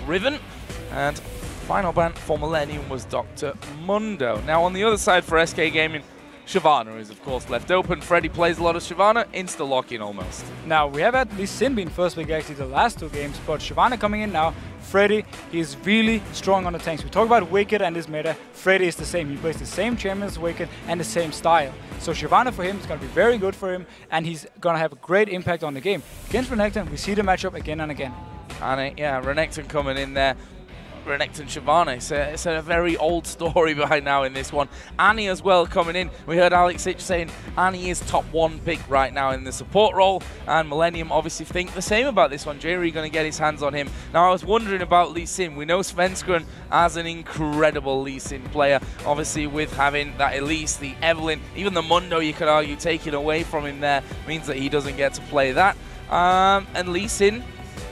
Riven, and final ban for Millenium was Dr. Mundo. Now on the other side for SK Gaming, Shyvana is of course left open. Freddy plays a lot of Shyvana, insta-lock-in almost. Now, we have had Lee Sin being first pick actually the last 2 games, but Shyvana coming in now. Freddy, he's really strong on the tanks. We talk about Wicked and his meta. Freddy is the same. He plays the same champion as Wicked and the same style. So Shyvana for him is going to be very good for him, and he's going to have a great impact on the game. Against Renekton, we see the matchup again and again. And yeah, Renekton coming in there. Renekton Shyvana. It's a very old story behind now in this one. Annie as well coming in. We heard Alex Hitch saying Annie is top 1 pick right now in the support role, and Millenium obviously think the same about this one. Jerry going to get his hands on him. Now I was wondering about Lee Sin. We know Svenskeren as an incredible Lee Sin player, obviously with having that Elise, the Evelyn, even the Mundo you could argue taken away from him there means that he doesn't get to play that. And Lee Sin,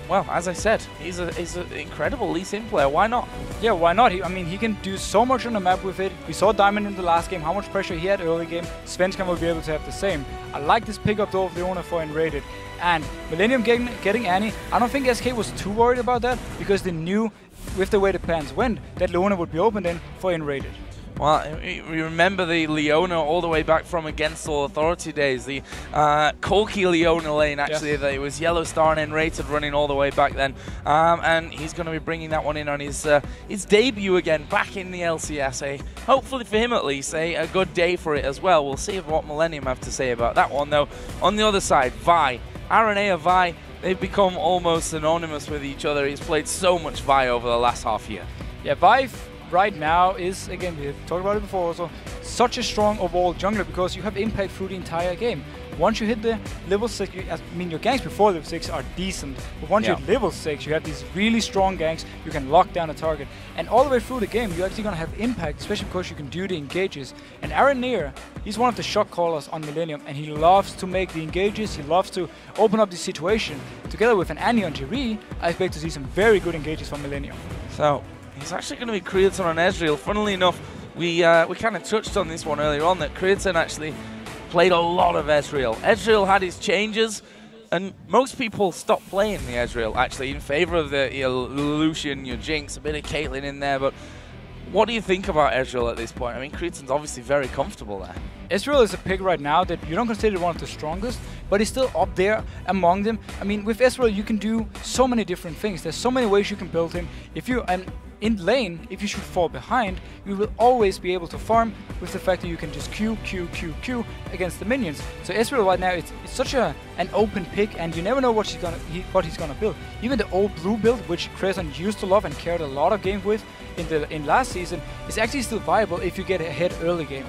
well, as I said, he's an incredible Lee Sin player. Why not? Yeah, why not? I mean, he can do so much on the map with it. We saw Diamond in the last game, how much pressure he had early game. Svenskeren will be able to have the same. I like this pickup though of the owner for Enrated. And Millenium getting Annie, I don't think SK was too worried about that, because they knew with the way the plans went that Leona would be open then for Enrated. Well, we remember the Leona all the way back from Against All Authority days. The Corki Leona lane, actually, yes. It was Yellow Star and N-rated running all the way back then. And he's going to be bringing that one in on his debut again, back in the LCS. Hopefully for him at least, a good day for it as well. We'll see what Millenium have to say about that one, though. On the other side, Vi. Aranea, Vi, they've become almost synonymous with each other. He's played so much Vi over the last half year. Yeah, Vi right now is, again, we've talked about it before also, such a strong overall jungler because you have impact through the entire game. Once you hit the level 6, I mean your ganks before level 6 are decent, but once you hit level 6 you have these really strong ganks, you can lock down a target. And all the way through the game you're actually going to have impact, especially because you can do the engages. And Aranea, he's one of the shot callers on Millenium, and he loves to make the engages, he loves to open up the situation. Together with an Annie on Jerry, I expect to see some very good engages from Millenium. So, he's actually going to be Creaton on Ezreal. Funnily enough, we kind of touched on this one earlier on, that Creaton actually played a lot of Ezreal. Ezreal had his changes, and most people stopped playing the Ezreal, actually, in favor of the Lucian, your Jinx, a bit of Caitlyn in there, but what do you think about Ezreal at this point? I mean, Creaton's obviously very comfortable there. Ezreal is a pick right now that you don't consider one of the strongest, but he's still up there among them. I mean, with Ezreal you can do so many different things. There's so many ways you can build him. If you in lane, if you should fall behind, you will always be able to farm with the fact that you can just Q against the minions. So Ezreal right now, it's such an open pick, and you never know what he's gonna build. Even the old blue build, which Creaton used to love and carried a lot of games with in last season, is actually still viable if you get ahead early game.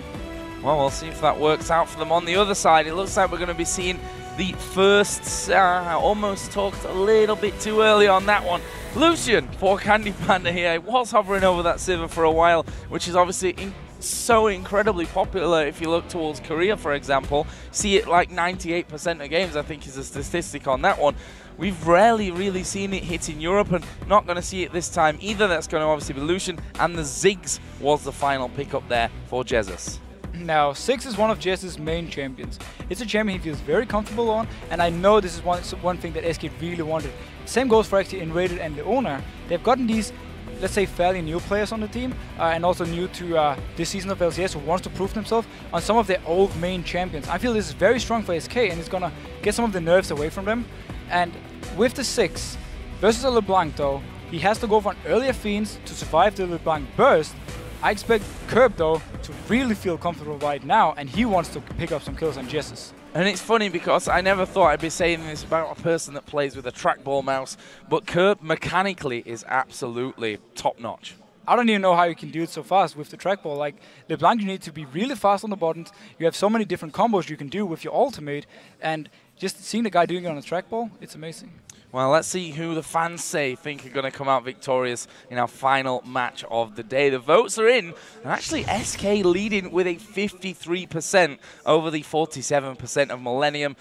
Well, we'll see if that works out for them. On the other side, it looks like we're going to be seeing the first, almost talked a little bit too early on that one. Lucian for Candy Panda here. It was hovering over that Sivir for a while, which is obviously so incredibly popular if you look towards Korea, for example. See it like 98% of games, I think, is a statistic on that one. We've rarely really seen it hit in Europe, and not going to see it this time either. That's going to obviously be Lucian, and the Ziggs was the final pick up there for Jesus. Now, Ziggs is one of Jess's main champions. It's a champion he feels very comfortable on, and I know this is one thing that SK really wanted. Same goes for actually Enrated and Leona. They've gotten these, let's say, fairly new players on the team, and also new to this season of LCS, who wants to prove themselves on some of their old main champions. I feel this is very strong for SK, and it's gonna get some of the nerves away from them. And with the Ziggs versus a LeBlanc though, he has to go for an earlier Fiends to survive the LeBlanc burst. I expect Curb though to really feel comfortable right now, and he wants to pick up some kills on Jessus. And it's funny because I never thought I'd be saying this about a person that plays with a trackball mouse, but Curb mechanically is absolutely top-notch. I don't even know how you can do it so fast with the trackball. Like, LeBlanc, you need to be really fast on the buttons. You have so many different combos you can do with your ultimate, and just seeing the guy doing it on a trackball, it's amazing. Well, let's see who the fans think are going to come out victorious in our final match of the day. The votes are in, and actually SK leading with a 53% over the 47% of Millenium.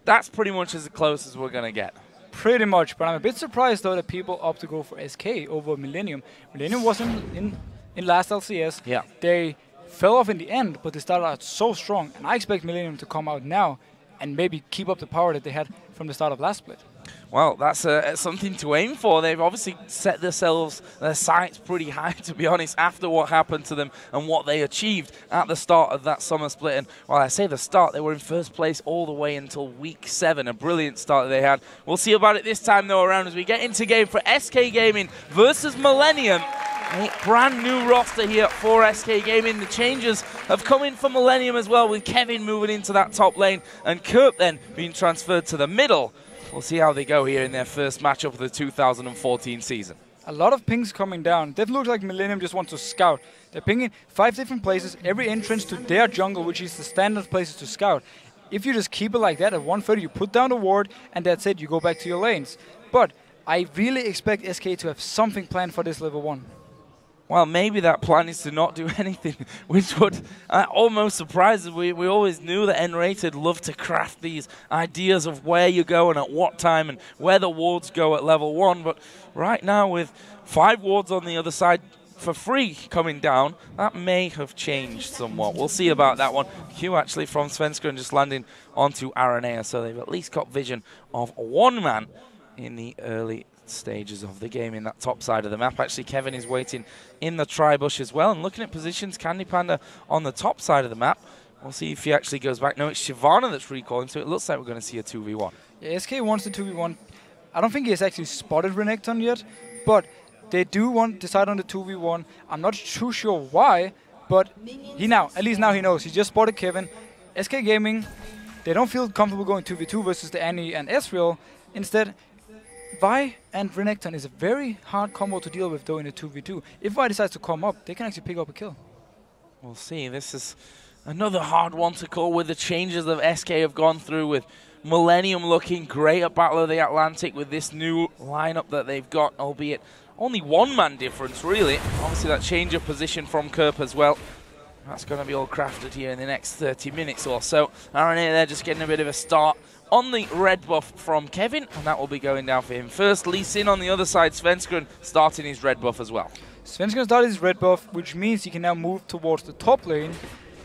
That's pretty much as close as we're going to get. Pretty much, but I'm a bit surprised though that people opt to go for SK over Millenium. Millenium wasn't in last LCS. Yeah. They fell off in the end, but they started out so strong, and I expect Millenium to come out now and maybe keep up the power that they had from the start of last split. Well, that's something to aim for. They've obviously set their sights pretty high, to be honest, after what happened to them and what they achieved at the start of that summer split. And while I say the start, they were in first place all the way until week 7. A brilliant start that they had. We'll see about it this time, though, around as we get into game for SK Gaming versus Millenium. A brand new roster here for SK Gaming. The changes have come in for Millenium as well, with Kevin moving into that top lane and Kurt then being transferred to the middle. We'll see how they go here in their first matchup of the 2014 season. A lot of pings coming down. That looks like Millenium just wants to scout. They're pinging 5 different places, every entrance to their jungle, which is the standard places to scout. If you just keep it like that, at 130 you put down the ward, and that's it, you go back to your lanes. But I really expect SK to have something planned for this level 1. Well, maybe that plan is to not do anything, which would almost surprise us. We always knew that N-Rated loved to craft these ideas of where you go and at what time and where the wards go at level 1. But right now, with 5 wards on the other side for free coming down, that may have changed somewhat. We'll see about that one. Q actually from Svenskeren just landing onto Aranea, so they've at least got vision of one man in the early stages of the game in that top side of the map. Actually, Kevin is waiting in the tri-bush as well, and looking at positions, Candy Panda on the top side of the map. We'll see if he actually goes back. No, it's Shyvana that's recalling, so it looks like we're going to see a 2v1. Yeah, SK wants the 2v1. I don't think he has actually spotted Renekton yet, but they do want to decide on the 2v1. I'm not too sure why, but at least now he knows. He just spotted Kevin. SK Gaming, they don't feel comfortable going 2v2 versus the Annie and Ezreal. Instead, Vi and Renekton is a very hard combo to deal with, though, in a 2v2. If Vi decides to come up, they can actually pick up a kill. We'll see. This is another hard one to call with the changes that SK have gone through, with Millenium looking great at Battle of the Atlantic with this new lineup that they've got, albeit only 1-man difference, really. Obviously, that change of position from Kerp as well. That's going to be all crafted here in the next 30 minutes or so. Aranea there just getting a bit of a start on the red buff from Kevin, and that will be going down for him first. Lee Sin on the other side, Svenskeren starting his red buff as well. Svenskeren started his red buff, which means he can now move towards the top lane,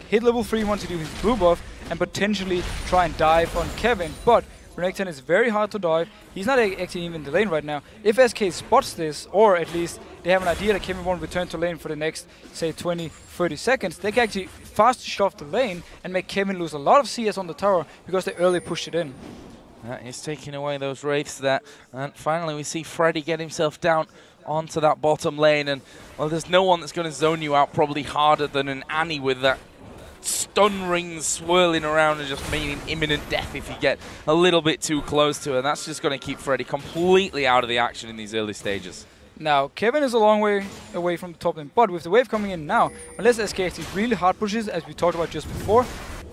hit level 3 once he do his blue buff, and potentially try and dive on Kevin. But Renekton is very hard to dive. He's not actually even in the lane right now. If SK spots this, or at least they have an idea that Kevin won't return to lane for the next, say, 20-30 seconds, they can actually fast shove the lane and make Kevin lose a lot of CS on the tower because they early pushed it in. That is taking away those wraiths there. And finally we see Freddy get himself down onto that bottom lane. And, well, there's no one that's going to zone you out probably harder than an Annie with that stun rings swirling around and just meaning imminent death if you get a little bit too close to her. And that's just going to keep Freddy completely out of the action in these early stages. Now, Kevin is a long way away from the top lane, but with the wave coming in now, unless SK actually really hard pushes, as we talked about just before,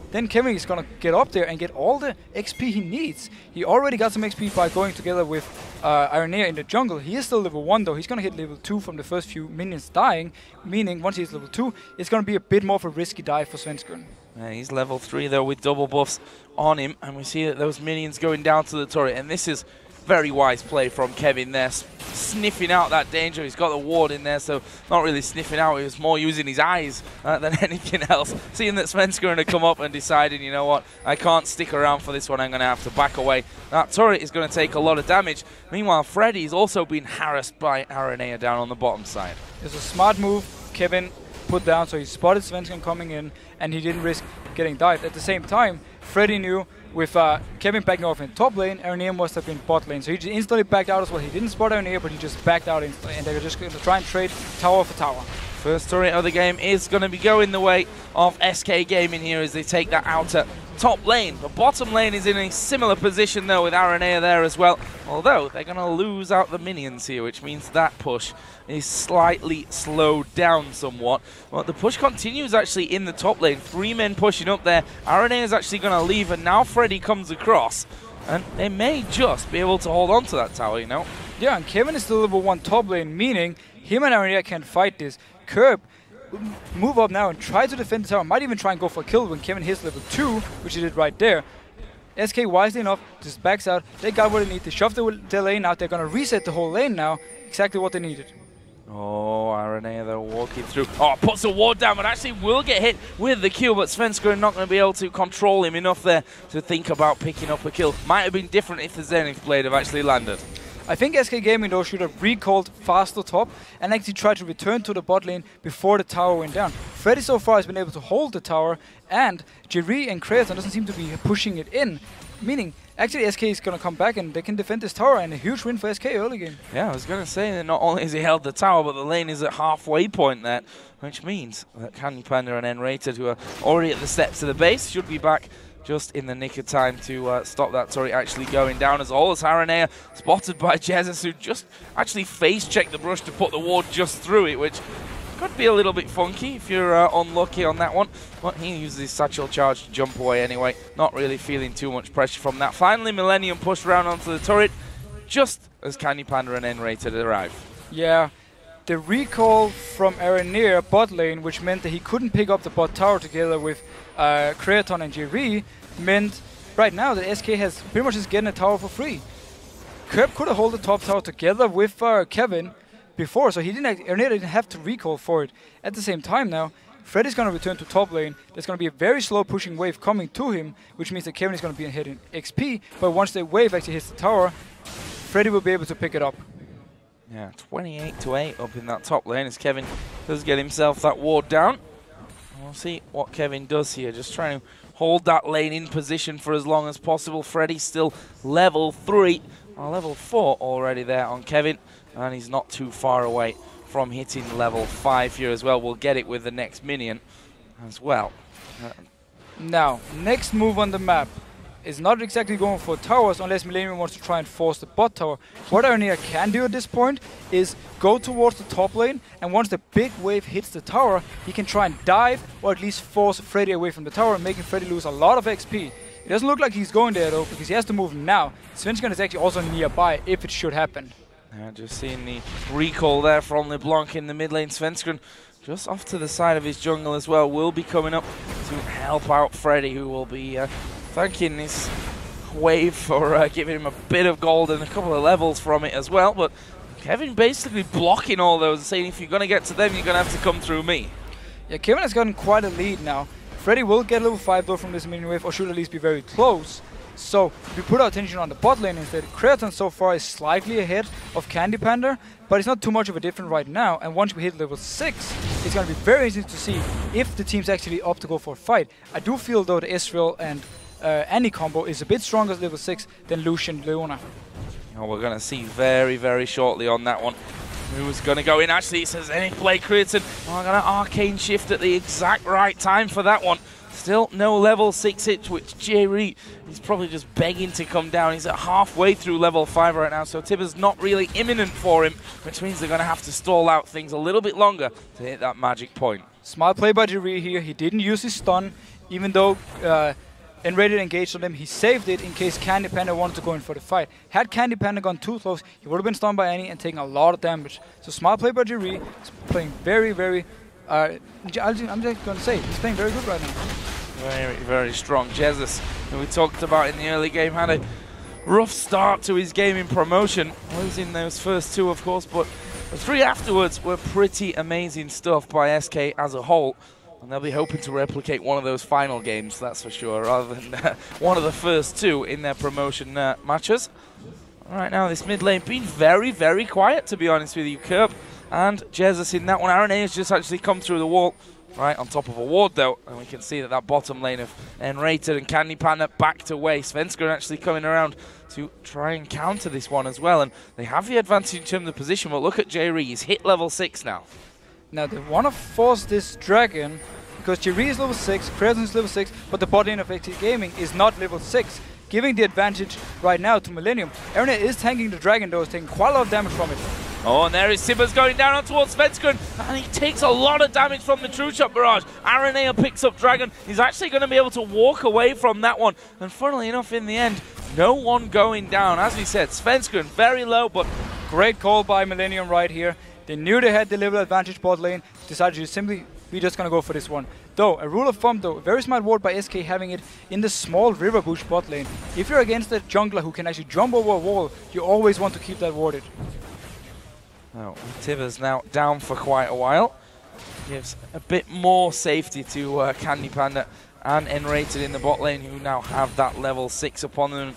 then Kevin is going to get up there and get all the XP he needs. He already got some XP by going together with Aranea in the jungle. He is still level 1 though. He's going to hit level 2 from the first few minions dying, meaning once he's level 2, it's going to be a bit more of a risky dive for Svenskeren. Yeah, he's level 3 though with double buffs on him, and we see that those minions going down to the turret, and this is very wise play from Kevin there, sniffing out that danger. He's got the ward in there, so not really sniffing out. He was more using his eyes than anything else. Seeing that Svenskeren had come up and deciding, you know what, I can't stick around for this one. I'm going to have to back away. That turret is going to take a lot of damage. Meanwhile, Freddy's also been harassed by Aranea down on the bottom side. It's a smart move Kevin put down, so he spotted Svenskeren coming in, and he didn't risk getting dived. At the same time, Freddy knew with Kevin backing off in top lane, Aranea must have been bot lane. So he just instantly backed out as well. He didn't spot Aranea, but he just backed out instantly. And they were just going to try and trade tower for tower. First turret of the game is going to be going the way of SK Gaming here as they take that outer top lane. The bottom lane is in a similar position though with Aranea there as well. Although they're going to lose out the minions here, which means that push is slightly slowed down somewhat. But the push continues actually in the top lane. 3 men pushing up there. Aranea is actually going to leave, and now Freddy comes across. And they may just be able to hold on to that tower, you know? Yeah, and Kevin is still level 1 top lane, meaning him and Aranea can fight this. Kerp move up now and try to defend the tower. Might even try and go for a kill when Kevin hits level 2, which he did right there. SK wisely enough just backs out. They got what they need. They shoved their lane out. They're going to reset the whole lane now. Exactly what they needed. Oh, Aranea though walking through. Oh, puts a ward down, but actually will get hit with the Q, but Svenskeren not going to be able to control him enough there to think about picking up a kill. Might have been different if the Zenith blade have actually landed. I think SK Gaming though should have recalled faster top and actually tried to return to the bot lane before the tower went down. Freddy so far has been able to hold the tower, and Jerry and Kraton doesn't seem to be pushing it in, meaning actually SK is going to come back and they can defend this tower, and a huge win for SK early game. Yeah, I was going to say that not only has he held the tower, but the lane is at halfway point there, which means that Candy Panda and N-Rated, who are already at the steps of the base, should be back just in the nick of time to stop that turret actually going down, as all as Aranea spotted by Jesus, who just actually face-checked the brush to put the ward just through it, which could be a little bit funky if you're unlucky on that one. But he uses his satchel charge to jump away anyway, not really feeling too much pressure from that. Finally, Millenium pushed around onto the turret just as Candy Panda and N-Rated arrive. Yeah. The recall from Aranea bot lane, which meant that he couldn't pick up the bot tower together with Kraton and JV, meant right now that SK has pretty much just getting a tower for free. Kerb could have held the top tower together with Kevin before, so Aranea didn't have to recall for it. At the same time now, Freddy's going to return to top lane. There's going to be a very slow pushing wave coming to him, which means that Kevin is going to be hitting XP, but once the wave actually hits the tower, Freddy will be able to pick it up. Yeah, 28-8 up in that top lane as Kevin does get himself that ward down. We'll see what Kevin does here, just trying to hold that lane in position for as long as possible. Freddy's still level 3, or level 4 already there on Kevin, and he's not too far away from hitting level 5 here as well. We'll get it with the next minion as well. Now, next move on the map is not exactly going for towers unless Millenium wants to try and force the bot tower. What Aranea can do at this point is go towards the top lane, and once the big wave hits the tower, he can try and dive or at least force Freddy away from the tower, making Freddy lose a lot of XP. It doesn't look like he's going there though, because he has to move now. Svenskeren is actually also nearby if it should happen. Just seeing the recall there from LeBlanc in the mid lane. Svenskeren just off to the side of his jungle as well will be coming up to help out Freddy, who will be thanking this wave for giving him a bit of gold and a couple of levels from it as well. But Kevin basically blocking all those and saying, if you're going to get to them, you're going to have to come through me. Yeah, Kevin has gotten quite a lead now. Freddy will get level 5 though from this minion wave, or should at least be very close. So we put our attention on the bot lane instead. Kraton so far is slightly ahead of Candy Panda, but it's not too much of a difference right now. And once we hit level 6, it's going to be very easy to see if the teams actually opt to go for a fight. I do feel though the Ezreal and Annie combo is a bit stronger at level 6 than Lucian Leona. Oh, we're going to see very, very shortly on that one who's going to go in. Actually, it says any play Kraton. Oh, I'm going to arcane shift at the exact right time for that one. Still no level 6 hits, which Jerry is probably just begging to come down. He's at halfway through level 5 right now, so Tibber's not really imminent for him, which means they're going to have to stall out things a little bit longer to hit that magic point. Smart play by Jerry here. He didn't use his stun, even though N-Rated engaged on him. He saved it in case Candy Panda wanted to go in for the fight. Had Candy Panda gone too close, he would have been stunned by Annie and taken a lot of damage. So smart play by Jerry. He's playing very, very... I'm just going to say, he's playing very good right now. Very, very strong. Jesus, who we talked about in the early game, had a rough start to his game in promotion, losing those first 2, of course, but the 3 afterwards were pretty amazing stuff by SK as a whole, and they'll be hoping to replicate one of those final games, that's for sure, rather than one of the first 2 in their promotion matches. Right now, this mid lane being very, very quiet, to be honest with you. Kerb and Jesus in that one. Aranea has just actually come through the wall. Right on top of a ward though, and we can see that that bottom lane of N-Rated and Candy Panda backed away. Svenskeren actually coming around to try and counter this one as well, and they have the advantage in terms of position, but look at Jerry, he's hit level 6 now. Now they want to force this dragon, because Jerry is level 6, Kraton is level 6, but the bot lane of XT Gaming is not level 6, giving the advantage right now to Millenium. Aranea is tanking the dragon though, taking quite a lot of damage from it. Oh, and there is Tibbers going down on towards Svenskeren, and he takes a lot of damage from the True Shot Barrage. Aranea picks up Dragon. He's actually going to be able to walk away from that one. And funnily enough, in the end, no one going down. As we said, Svenskeren very low, but great call by Millenium right here. They knew they had the level advantage bot lane, decided to simply be just going to go for this one. Though, a rule of thumb though, very smart ward by SK having it in the small river bush bot lane. If you're against a jungler who can actually jump over a wall, you always want to keep that warded. Oh, Tibbers now down for quite a while. Gives a bit more safety to Candy Panda and Enrated in the bot lane, who now have that level 6 upon them.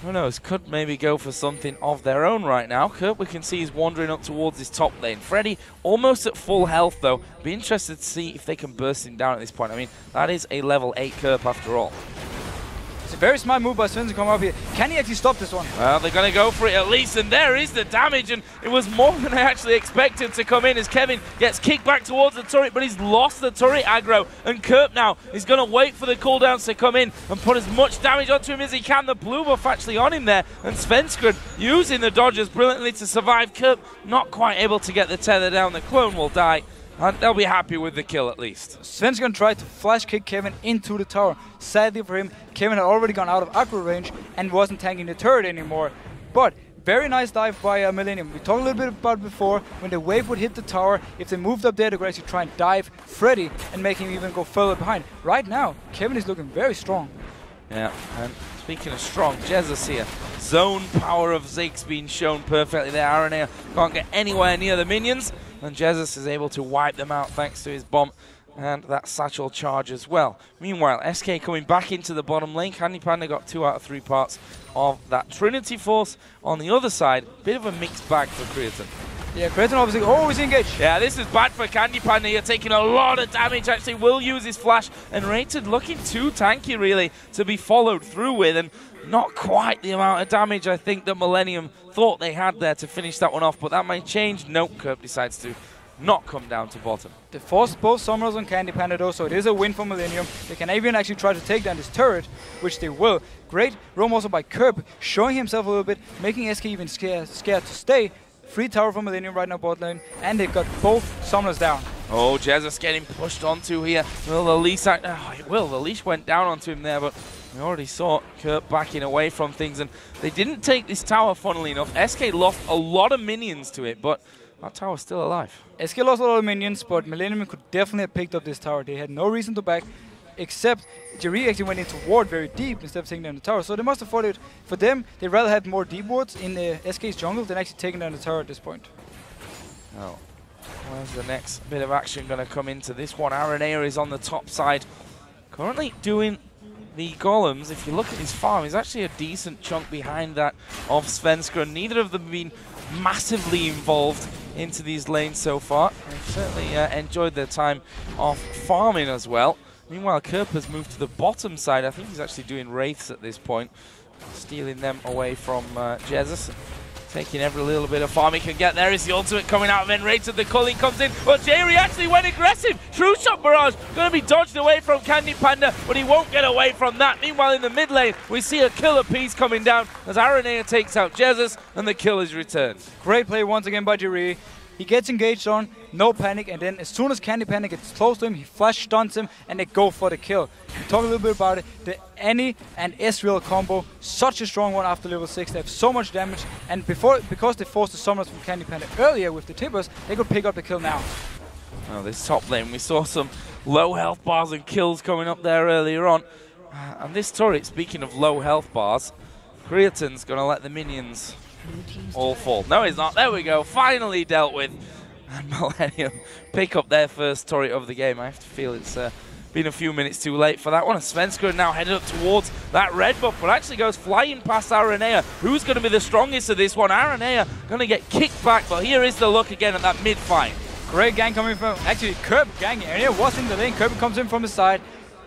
Who knows, could maybe go for something of their own right now. Kurt, we can see, he's wandering up towards his top lane. Freddy almost at full health, though. Be interested to see if they can burst him down at this point. I mean, that is a level 8 Kurt after all. It's a very smart move by Sven to come up here. Can he actually stop this one? Well, they're going to go for it at least, and there is the damage, and it was more than I actually expected to come in as Kevin gets kicked back towards the turret, but he's lost the turret aggro, and Kurt now is going to wait for the cooldowns to come in and put as much damage onto him as he can. The blue buff actually on him there, and Svenskred using the dodgers brilliantly to survive. Kurt not quite able to get the tether down. The clone will die, and they'll be happy with the kill at least. Sven's gonna try to flash kick Kevin into the tower. Sadly for him, Kevin had already gone out of aggro range and wasn't tanking the turret anymore. But very nice dive by Millenium. We talked a little bit about it before. When the wave would hit the tower, if they moved up there, they could actually try and dive Freddy and make him even go further behind. Right now, Kevin is looking very strong. Yeah, and speaking of strong, Jesus here. Zone power of Ziggs being shown perfectly there. Aranea can't get anywhere near the minions, and Jesus is able to wipe them out thanks to his bomb and that satchel charge as well. Meanwhile, SK coming back into the bottom lane. Candy Panda got 2 out of 3 parts of that Trinity Force. On the other side, bit of a mixed bag for Creaton. Yeah, Creaton obviously always engaged. Yeah, this is bad for Candy Panda. You're taking a lot of damage. Actually will use his flash, and Rated looking too tanky really to be followed through with, and not quite the amount of damage I think that Millenium thought they had there to finish that one off, but that might change. Nope, Kerp decides to not come down to bottom. They forced both summoners on Candy Panda though, so it is a win for Millenium. They can even actually try to take down this turret, which they will. Great roam also by Kerp, showing himself a little bit, making SK even scared to stay. Free tower from Millenium right now bot lane, and they've got both summoners down. Oh, Jesus getting pushed onto here. Will the leash it will. The leash went down onto him there, but we already saw Kurt backing away from things, and they didn't take this tower, funnily enough. SK lost a lot of minions to it, but that tower's still alive. SK lost a lot of minions, but Millenium could definitely have picked up this tower. They had no reason to back, except Jerry actually went into ward very deep instead of taking down the tower. So they must have thought it, for them, they rather had more deep wards in the SK's jungle than actually taking down the tower at this point. Oh, where's the next bit of action going to come into this one? Aranea is on the top side, currently doing the golems. If you look at his farm, he's actually a decent chunk behind that of Svenskred. Neither of them have been massively involved into these lanes so far. They've certainly enjoyed their time of farming as well. Meanwhile, Kerp has moved to the bottom side. I think he's actually doing wraiths at this point, stealing them away from Jesus. Taking every little bit of farm he can get. There is the ultimate coming out of Enrated. The culling comes in, but Jerry actually went aggressive. True shot barrage going to be dodged away from Candy Panda, but he won't get away from that. Meanwhile, in the mid lane, we see a killer piece coming down as Aranea takes out Jesus, and the kill is returned. Great play once again by Jerry. He gets engaged on, no panic, and then as soon as Candy Panda gets close to him, he flash stuns him, and they go for the kill. We talk a little bit about it. The Annie and Ezreal combo, such a strong one after level 6. They have so much damage, and because they forced the summoners from Candy Panda earlier with the Tibbers, they could pick up the kill now. Oh, this top lane, we saw some low health bars and kills coming up there earlier on. And this turret, speaking of low health bars, Creaton's going to let the minions all fall. No, he's not. There we go. Finally dealt with. And Millenium pick up their first turret of the game. I have to feel it's been a few minutes too late for that one. Svenskred now headed up towards that red buff, but actually goes flying past Aranea. Who's going to be the strongest of this one? Aranea going to get kicked back, but here is the look again at that mid fight. Great gang coming from, actually Kerp ganging. Aranea was in the lane. Kerp comes in from the side.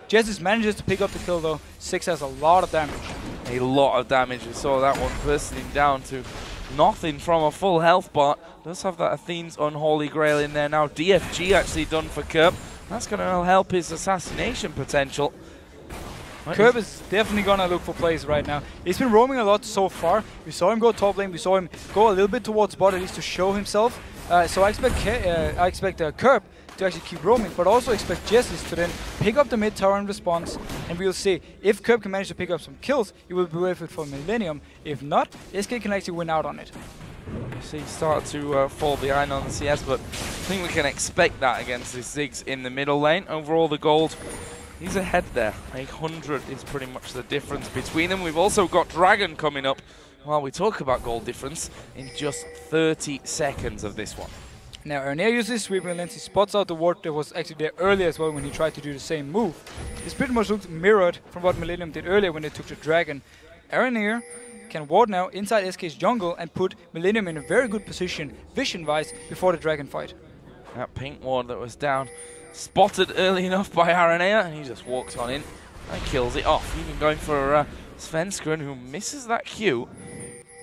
Jesus manages to pick up the kill though. 6 has a lot of damage. A lot of damage. We saw that one bursting down to nothing from a full health bar. Does have that Athene's Unholy Grail in there now. DFG actually done for Kerp. That's going to help his assassination potential. Kerp is definitely going to look for plays right now. He's been roaming a lot so far. We saw him go top lane. We saw him go a little bit towards bot at least to show himself. So I expect Kerp to actually keep roaming, but also expect Jesus to then pick up the mid tower in response, and we'll see. If Kerp can manage to pick up some kills, it will be worth it for Millenium. If not, SK can actually win out on it. See, started to fall behind on the CS, but I think we can expect that against this Ziggs in the middle lane. Overall, the gold, he's ahead there. 100 is pretty much the difference between them. We've also got Dragon coming up, well, we talk about goal difference in just 30 seconds of this one. Now, Aranea uses his sweeping lens. He spots out the ward that was actually there earlier as well when he tried to do the same move. This pretty much looks mirrored from what Millenium did earlier when they took the dragon. Aranea can ward now inside SK's jungle and put Millenium in a very good position, vision-wise, before the dragon fight. That pink ward that was down, spotted early enough by Aranea, and he just walks on in and kills it off. Even going for Svenskeren, who misses that Q.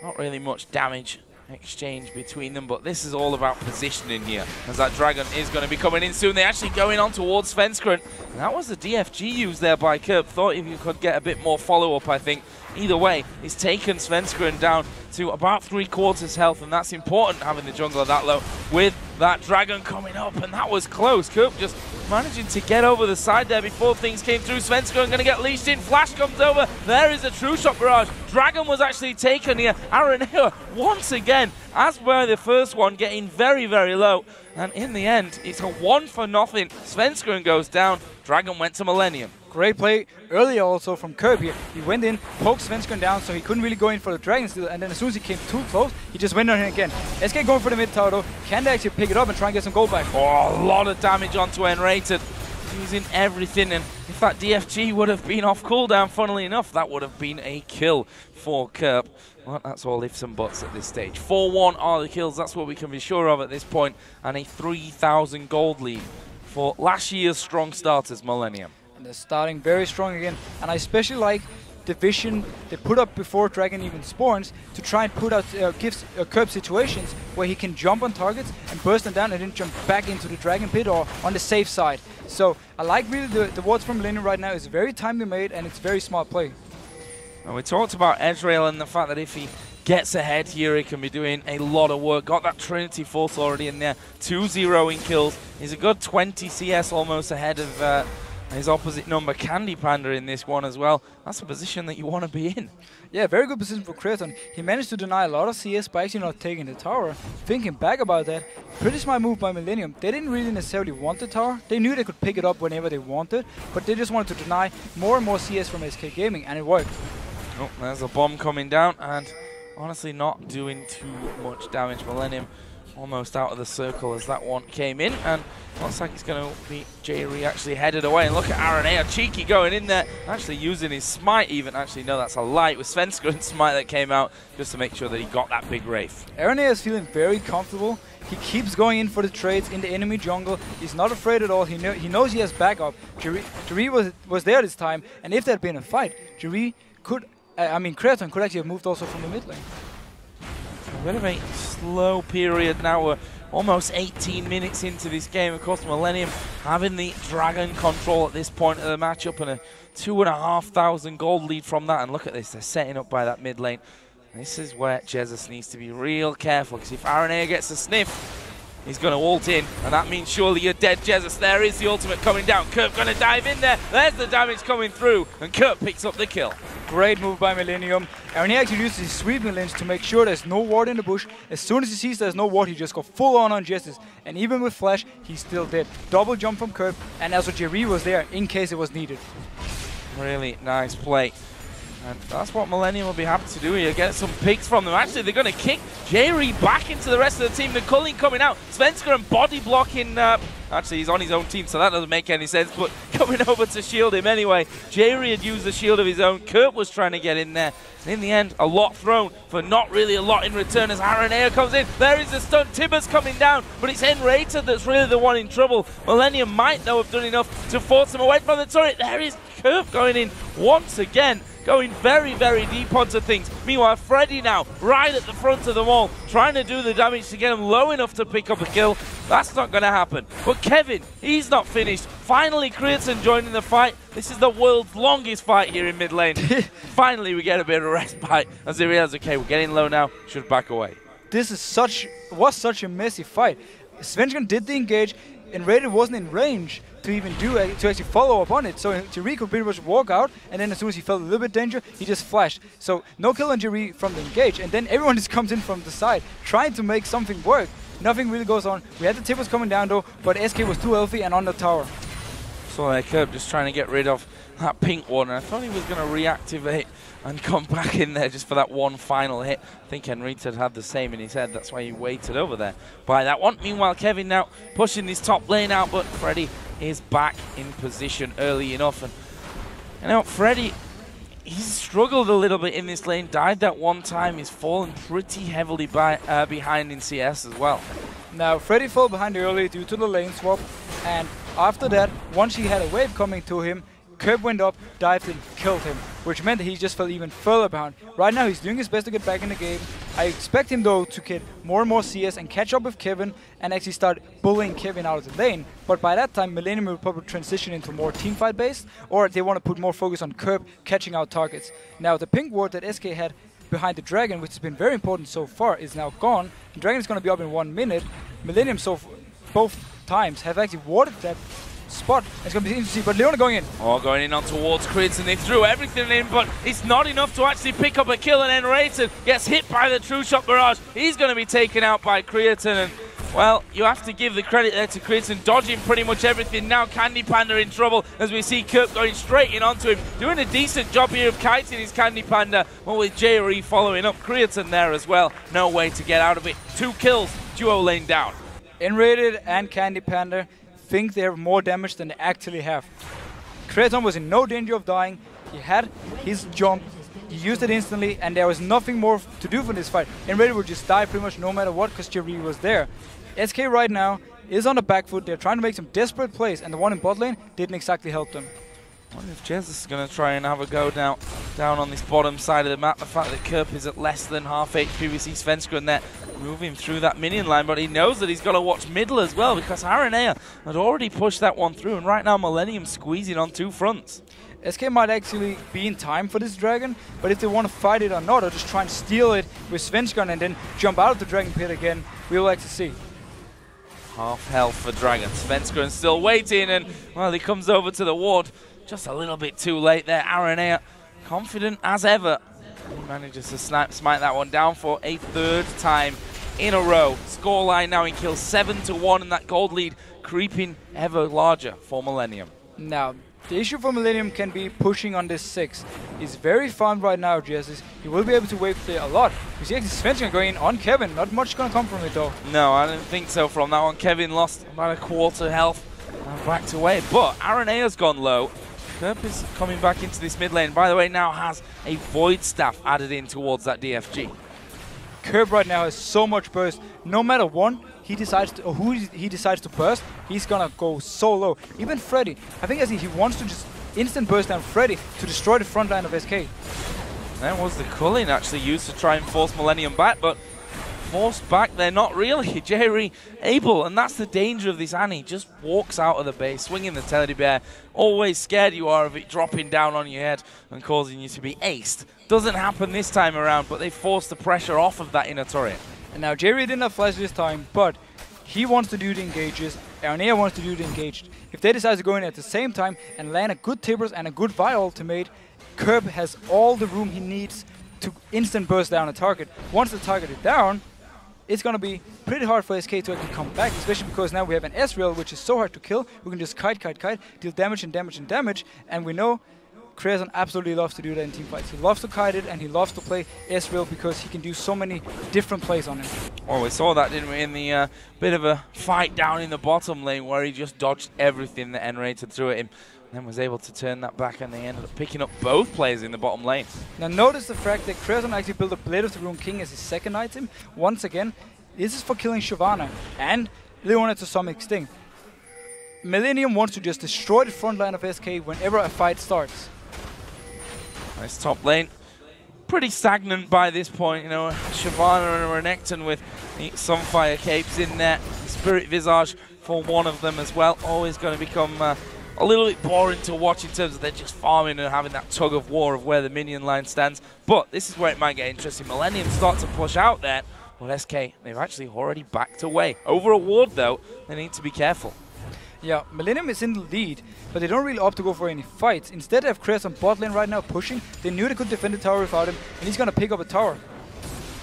Not really much damage exchange between them, but this is all about positioning here, as that dragon is going to be coming in soon. They're actually going on towards Svenskeren. That was the DFG used there by Kerb. Thought if you could get a bit more follow-up, I think. Either way, he's taken Svenskeren down to about 3/4 health, and that's important, having the jungler that low with that dragon coming up, and that was close. Kerb just managing to get over the side there before things came through. Svenskeren going to get leashed in. Flash comes over. There is a true shot barrage. Dragon was actually taken here. Aranea once again, as per the first one, getting very, very low. And in the end, it's a 1-for-0. Svenskeren goes down. Dragon went to Millenium. Great play earlier also from Kerb here. He went in, poked Svenskeren down, so he couldn't really go in for the dragon steal, and then as soon as he came too close, he just went on him again. SK going for the mid tower though. Can they actually pick it up and try and get some gold back? Oh, a lot of damage onto Enrated. Using everything, and if that DFG would have been off cooldown, funnily enough, that would have been a kill for Kerb. Well, that's all ifs and buts at this stage. 4-1 are the kills, that's what we can be sure of at this point, and a 3,000 gold lead for last year's strong starters, Millenium. And they're starting very strong again, and I especially like the vision they put up before Dragon even spawns to try and put out gives Kerb situations where he can jump on targets and burst them down and then jump back into the Dragon Pit or on the safe side. So I like really the wards from Millenium right now. It's very timely made and it's very smart play. And we talked about Ezreal and the fact that if he gets ahead here, he can be doing a lot of work. Got that Trinity Force already in there, 2-0 kills. He's a good 20 CS almost ahead of his opposite number, Candy Panda, in this one as well. That's a position that you want to be in. Yeah, very good position for Kraton. He managed to deny a lot of CS by actually not taking the tower. Thinking back about that, pretty smart move by Millenium. They didn't really necessarily want the tower. They knew they could pick it up whenever they wanted, but they just wanted to deny more and more CS from SK Gaming, and it worked. Oh, there's a bomb coming down, and honestly not doing too much damage. Millenium almost out of the circle as that one came in, and looks like it's going to be Jerry actually headed away. And look at Aranea, cheeky going in there, actually using his smite even. Actually, no, that's a light with Svenskeren smite that came out just to make sure that he got that big Wraith. Aranea is feeling very comfortable. He keeps going in for the trades in the enemy jungle. He's not afraid at all. He knows he has backup. Jerry was there this time, and if there had been a fight, Jerry could, Kraton could actually have moved also from the mid lane. A bit of a slow period now. We're almost 18 minutes into this game. Of course, Millenium having the dragon control at this point of the matchup and a 2,500 gold lead from that. And look at this, they're setting up by that mid lane. This is where Jesus needs to be real careful, because if Aranea gets a sniff, he's going to ult in, and that means surely you're dead, Jesus. There is the ultimate coming down. Kerb going to dive in there. There's the damage coming through, and Kerb picks up the kill. Great move by Millenium. Aranea actually uses his sweeping lens to make sure there's no ward in the bush. As soon as he sees there's no ward, he just goes full on Jesus. And even with flash, he's still dead. Double jump from Kerb, and also Jerry was there in case it was needed. Really nice play. And that's what Millenium will be happy to do here. Get some picks from them. Actually, they're going to kick Jerry back into the rest of the team. The culling coming out. Svenskeren body blocking. Actually, he's on his own team, so that doesn't make any sense. But coming over to shield him anyway. Jerry had used the shield of his own. Kerb was trying to get in there. And in the end, a lot thrown for not really a lot in return as Aranea comes in. There is the stun. Tibber's coming down, but it's Enrated that's really the one in trouble. Millenium might, though, have done enough to force him away from the turret. There is Kerb going in once again, going very, very deep onto things. Meanwhile, Freddy now right at the front of them all, trying to do the damage to get him low enough to pick up a kill. That's not going to happen. But Kevin, he's not finished. Finally, Kraton joining the fight. This is the world's longest fight here in mid lane. Finally, we get a bit of a respite as they realize, okay, we're getting low now, should back away. This is was such a messy fight. Svenskeren did the engage, and Raider wasn't in range to even to actually follow up on it. So Jerry could pretty much walk out, and then as soon as he felt a little bit danger, he just flashed. So no kill on Jerry from the engage, and then everyone just comes in from the side, trying to make something work. Nothing really goes on. We had the Tippers coming down though, but SK was too healthy and on the tower. So Kerb just trying to get rid of that pink one. And I thought he was going to reactivate and come back in there just for that one final hit. I think Henrietta had the same in his head. That's why he waited over there by that one. Meanwhile, Kevin now pushing this top lane out, but Freddy is back in position early enough. And you know, Freddy, he's struggled a little bit in this lane. Died that one time. He's fallen pretty heavily behind in CS as well. Now, Freddy fell behind early due to the lane swap. And after that, once he had a wave coming to him, Curb went up, dived in, killed him, which meant that he just fell even further behind. Right now, he's doing his best to get back in the game. I expect him, though, to get more and more CS and catch up with Kevin and actually start bullying Kevin out of the lane. But by that time, Millenium will probably transition into more teamfight based, or they want to put more focus on Curb catching out targets. Now, the pink ward that SK had behind the Dragon, which has been very important so far, is now gone. The Dragon is going to be up in 1 minute. Millenium, both times, have actually warded that spot. It's going to be interesting, but Leona going in. Oh, going in on towards Krids, and they threw everything in, but it's not enough to actually pick up a kill, and then Rayton gets hit by the True Shot Barrage. He's going to be taken out by Creatine, and well, you have to give the credit there to Creatine, dodging pretty much everything. Now Candy Panda in trouble as we see Kirk going straight in onto him, doing a decent job here of kiting his Candy Panda, but with J.R.E. following up. Creatine there as well, no way to get out of it. 2 kills, duo lane down. Enrated and Candy Panda think they have more damage than they actually have. Creatine was in no danger of dying. He had his jump, he used it instantly, and there was nothing more to do for this fight. Enrated would just die pretty much no matter what because J.R.E. was there. SK right now is on the back foot. They're trying to make some desperate plays, and the one in bot lane didn't exactly help them. I wonder if Jez is going to try and have a go down on this bottom side of the map. The fact that Kerp is at less than half HP, we see Svenskeren there moving through that minion line, but he knows that he's got to watch middle as well because Aranea had already pushed that one through, and right now Millenium squeezing on 2 fronts. SK might actually be in time for this Dragon, but if they want to fight it or not, or just try and steal it with Svenskeren and then jump out of the Dragon Pit again, we'll like to see. Half health for Dragon. Svenskeren still waiting, and well, he comes over to the ward. Just a little bit too late there. Aranea, confident as ever. He manages to smite that one down for a 3rd time in a row. Scoreline now in kills 7-1, and that gold lead creeping ever larger for Millenium. Now, the issue for Millenium can be pushing on this 6. He's very farmed right now, Jesus. He will be able to wave clear a lot. You see actually Svenskeren going in on Kevin. Not much going to come from it, though. No, I don't think so from that one. Kevin lost about 1/4 health and backed away. But Aranea's gone low. Kerp is coming back into this mid lane. By the way, now has a Void Staff added in towards that DFG. Kerp right now has so much burst. No matter one, he decides to, or who he decides to burst, he's gonna go so low. Even Freddy, I think as he wants to just instant burst down Freddy to destroy the front line of SK. That was the culling actually used to try and force Millenium back, but forced back there, not really. J.R.E. able, and that's the danger of this Annie. Just walks out of the base, swinging the teddy bear. Always scared you are of it dropping down on your head and causing you to be aced. Doesn't happen this time around, but they force the pressure off of that inner turret. And now J.R.E. didn't have flash this time, but he wants to do the engages. Aranea wants to do the engaged. If they decide to go in at the same time and land a good Tibbers and a good Vi ultimate, Kerb has all the room he needs to instant burst down a target. Once the target is down, it's going to be pretty hard for SK to actually come back, especially because now we have an Ezreal, which is so hard to kill. We can just kite, deal damage and damage and damage, and we know Creatine absolutely loves to do that in teamfights. He loves to kite it, and he loves to play Ezreal because he can do so many different plays on him. Well, we saw that, didn't we, in the bit of a fight down in the bottom lane where he just dodged everything that Enrated threw at him. Then was able to turn that back, and they ended up picking up both players in the bottom lane. Now notice the fact that Creatine actually built a Blade of the Rune King as his 2nd item. Once again, this is for killing Shyvana and Leona to some extent. Millenium wants to just destroy the front line of SK whenever a fight starts. Nice top lane. Pretty stagnant by this point, you know. Shyvana and Renekton with the Sunfire capes in there. Spirit Visage for one of them as well. Always going to become a little bit boring to watch in terms of they're just farming and having that tug of war of where the minion line stands. But this is where it might get interesting. Millenium start to push out there. Well, SK, they've actually already backed away. Over a ward, though, they need to be careful. Yeah, Millenium is in the lead, but they don't really opt to go for any fights. Instead, they have Chris on bot lane right now pushing. They knew they could defend the tower without him, and he's going to pick up a tower.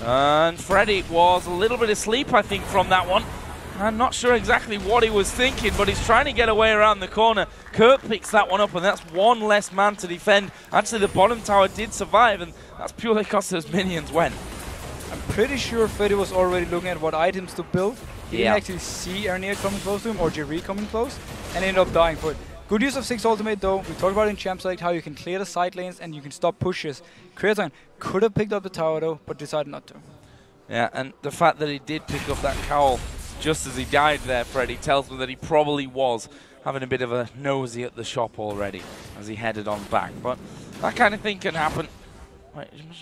And Freddy was a little bit asleep, I think, from that one. I'm not sure exactly what he was thinking, but he's trying to get away around the corner. Kurt picks that one up, and that's one less man to defend. Actually, the bottom tower did survive, and that's purely because those minions went. I'm pretty sure Freddy was already looking at what items to build. He didn't actually see Ernier coming close to him, or Jerry coming close, and ended up dying for it. Good use of 6 ultimate though. We talked about in Champ Select how you can clear the side lanes and you can stop pushes. Creaton could have picked up the tower though, but decided not to. Yeah, and the fact that he did pick up that cowl just as he died there, Freddy, tells me that he probably was having a bit of a nosy at the shop already as he headed on back. But that kind of thing can happen.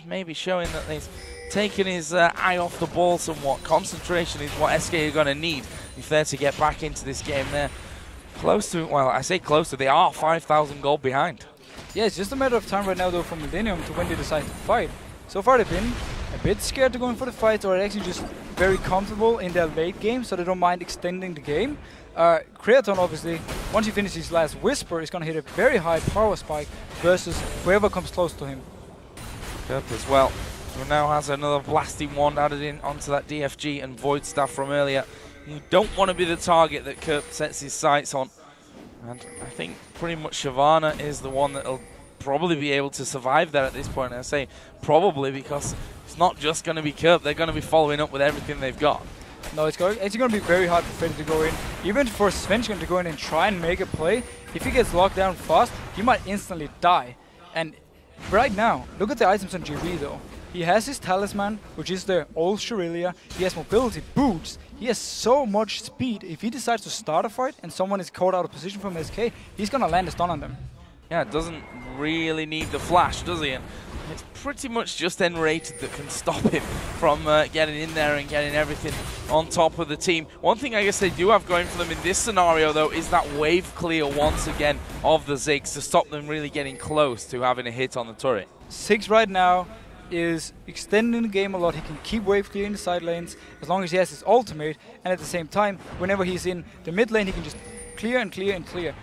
Maybe showing that he's taken his eye off the ball somewhat. Concentration is what SK are going to need if they're to get back into this game. They're close to, well, I say close to, they are 5,000 gold behind. Yeah, it's just a matter of time right now though for Millenium to when they decide to fight. So far they've been a bit scared to go in for the fights, or actually just very comfortable in their late game, so they don't mind extending the game. Creaton obviously, once he finishes his last Whisper, is going to hit a very high power spike versus whoever comes close to him. Kerp as well, who now has another blasting wand added in onto that DFG and Void Staff from earlier. You don't want to be the target that Kerp sets his sights on. And I think pretty much Shyvana is the one that will probably be able to survive that at this point. And I say probably because it's not just going to be Kerp. They're going to be following up with everything they've got. No, it's going to be very hard for Freddy to go in. Even for Svenskon to go in and try and make a play, if he gets locked down fast, he might instantly die. And right now, look at the items on GV though. He has his Talisman, which is the old Shurilia. He has mobility boots. He has so much speed. If he decides to start a fight and someone is caught out of position from SK, he's going to land a stun on them. Yeah, doesn't really need the flash, does he? And it's pretty much just N-rated that can stop him from getting in there and getting everything on top of the team. One thing I guess they do have going for them in this scenario, though, is that wave clear once again of the Ziggs to stop them really getting close to having a hit on the turret. Ziggs right now is extending the game a lot. He can keep wave clearing the side lanes as long as he has his ultimate, and at the same time, whenever he's in the mid lane, he can just clear and clear and clear.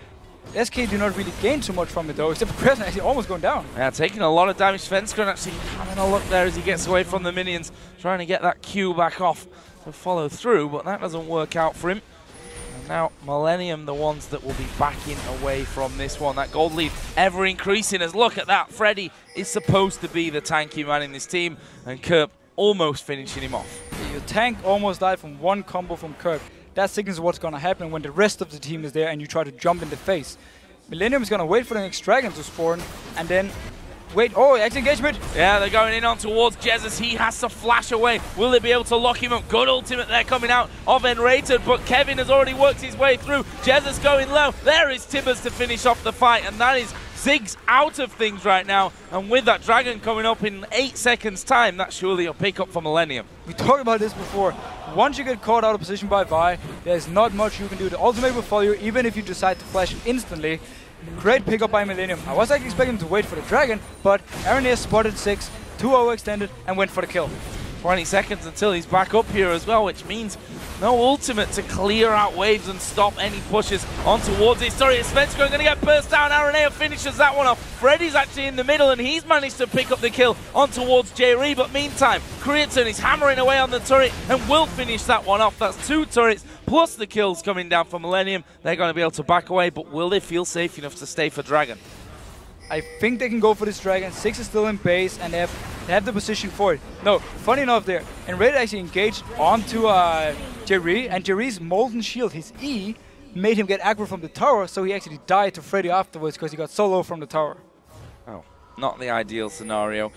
SK do not really gain too much from it though, except for Crescent actually almost going down. Yeah, taking a lot of damage. Svenskon actually having a look there as he gets away from the minions, trying to get that Q back off to follow through, but that doesn't work out for him. And now Millenium, the ones that will be backing away from this one. That gold lead ever increasing as look at that. Freddy is supposed to be the tanky man in this team, and Kerp almost finishing him off. Your tank almost died from one combo from Kerp. That signals what's going to happen when the rest of the team is there and you try to jump in the face. Millenium is going to wait for the next dragon to spawn and then wait. Oh, X-engagement. Yeah, they're going in on towards Jesus. He has to flash away. Will they be able to lock him up? Good ultimate there coming out of N-rated, but Kevin has already worked his way through. Jesus going low. There is Tibbers to finish off the fight, and that is Ziggs out of things right now. And with that dragon coming up in 8 seconds time, that's surely a pickup for Millenium. We talked about this before. Once you get caught out of position by Vi, there's not much you can do. The ultimate will follow you even if you decide to flash it instantly. Great pickup by Millenium. I was actually expecting him to wait for the dragon, but Aaron spotted 6, 2-0 extended, and went for the kill. 20 seconds until he's back up here as well, which means no ultimate to clear out waves and stop any pushes on towards it. Sorry, Svenskon going to get burst down. Aranea finishes that one off. Freddy's actually in the middle, and he's managed to pick up the kill on towards Jerry. But meantime, Creaton is hammering away on the turret and will finish that one off. That's 2 turrets plus the kills coming down from Millenium. They're going to be able to back away, but will they feel safe enough to stay for Dragon? I think they can go for this dragon. 6 is still in base, and they have the position for it. No, funny enough there, N-rated actually engaged onto Jerry, and Jerry's Molten Shield, his E, made him get aggro from the tower, so he actually died to Freddy afterwards because he got so low from the tower. Oh, not the ideal scenario.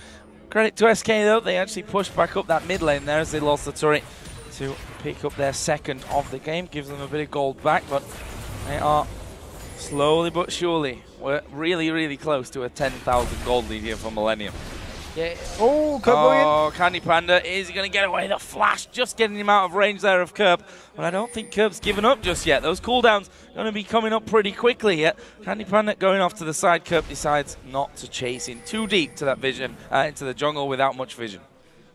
Credit to SK though, they actually pushed back up that mid lane there as they lost the turret to pick up their second of the game. Gives them a bit of gold back, but they are slowly but surely, we're really, really close to a 10,000 gold lead here for Millenium. Yeah. Oh, Kerp going in. Oh, Candy Panda is going to get away. The flash just getting him out of range there of Kerp. But I don't think Kerp's given up just yet. Those cooldowns going to be coming up pretty quickly yet. Candy Panda going off to the side. Kerp decides not to chase in too deep to that vision, into the jungle without much vision.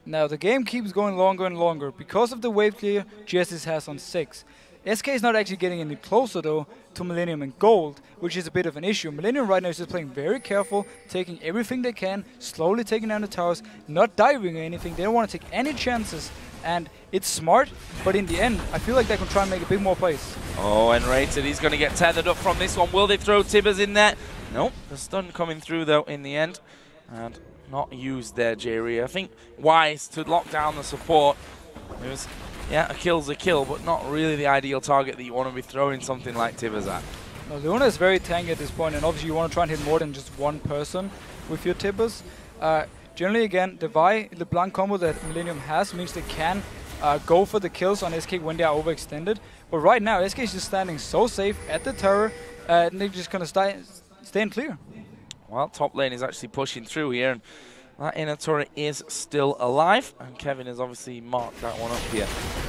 Now the game keeps going longer and longer because of the wave clear Jessis has on 6. SK is not actually getting any closer though to Millenium and Gold, which is a bit of an issue. Millenium right now is just playing very careful, taking everything they can, slowly taking down the towers, not diving or anything. They don't want to take any chances and it's smart, but in the end, I feel like they can try and make a big more plays. Oh, and Rated, he's going to get tethered up from this one. Will they throw Tibbers in there? Nope, the stun coming through though in the end, and not used there, Jerry. I think wise to lock down the support. It was, yeah, a kill's a kill, but not really the ideal target that you want to be throwing something like Tibbers at. No, Leona is very tanky at this point, and obviously you want to try and hit more than just one person with your Tibbers. Generally, again, the Vi LeBlanc combo that Millenium has means they can go for the kills on SK when they are overextended. But right now, SK is just standing so safe at the tower, and they're just going to stay in clear. Well, top lane is actually pushing through here, and that inner turret is still alive, and Kevin has obviously marked that one up here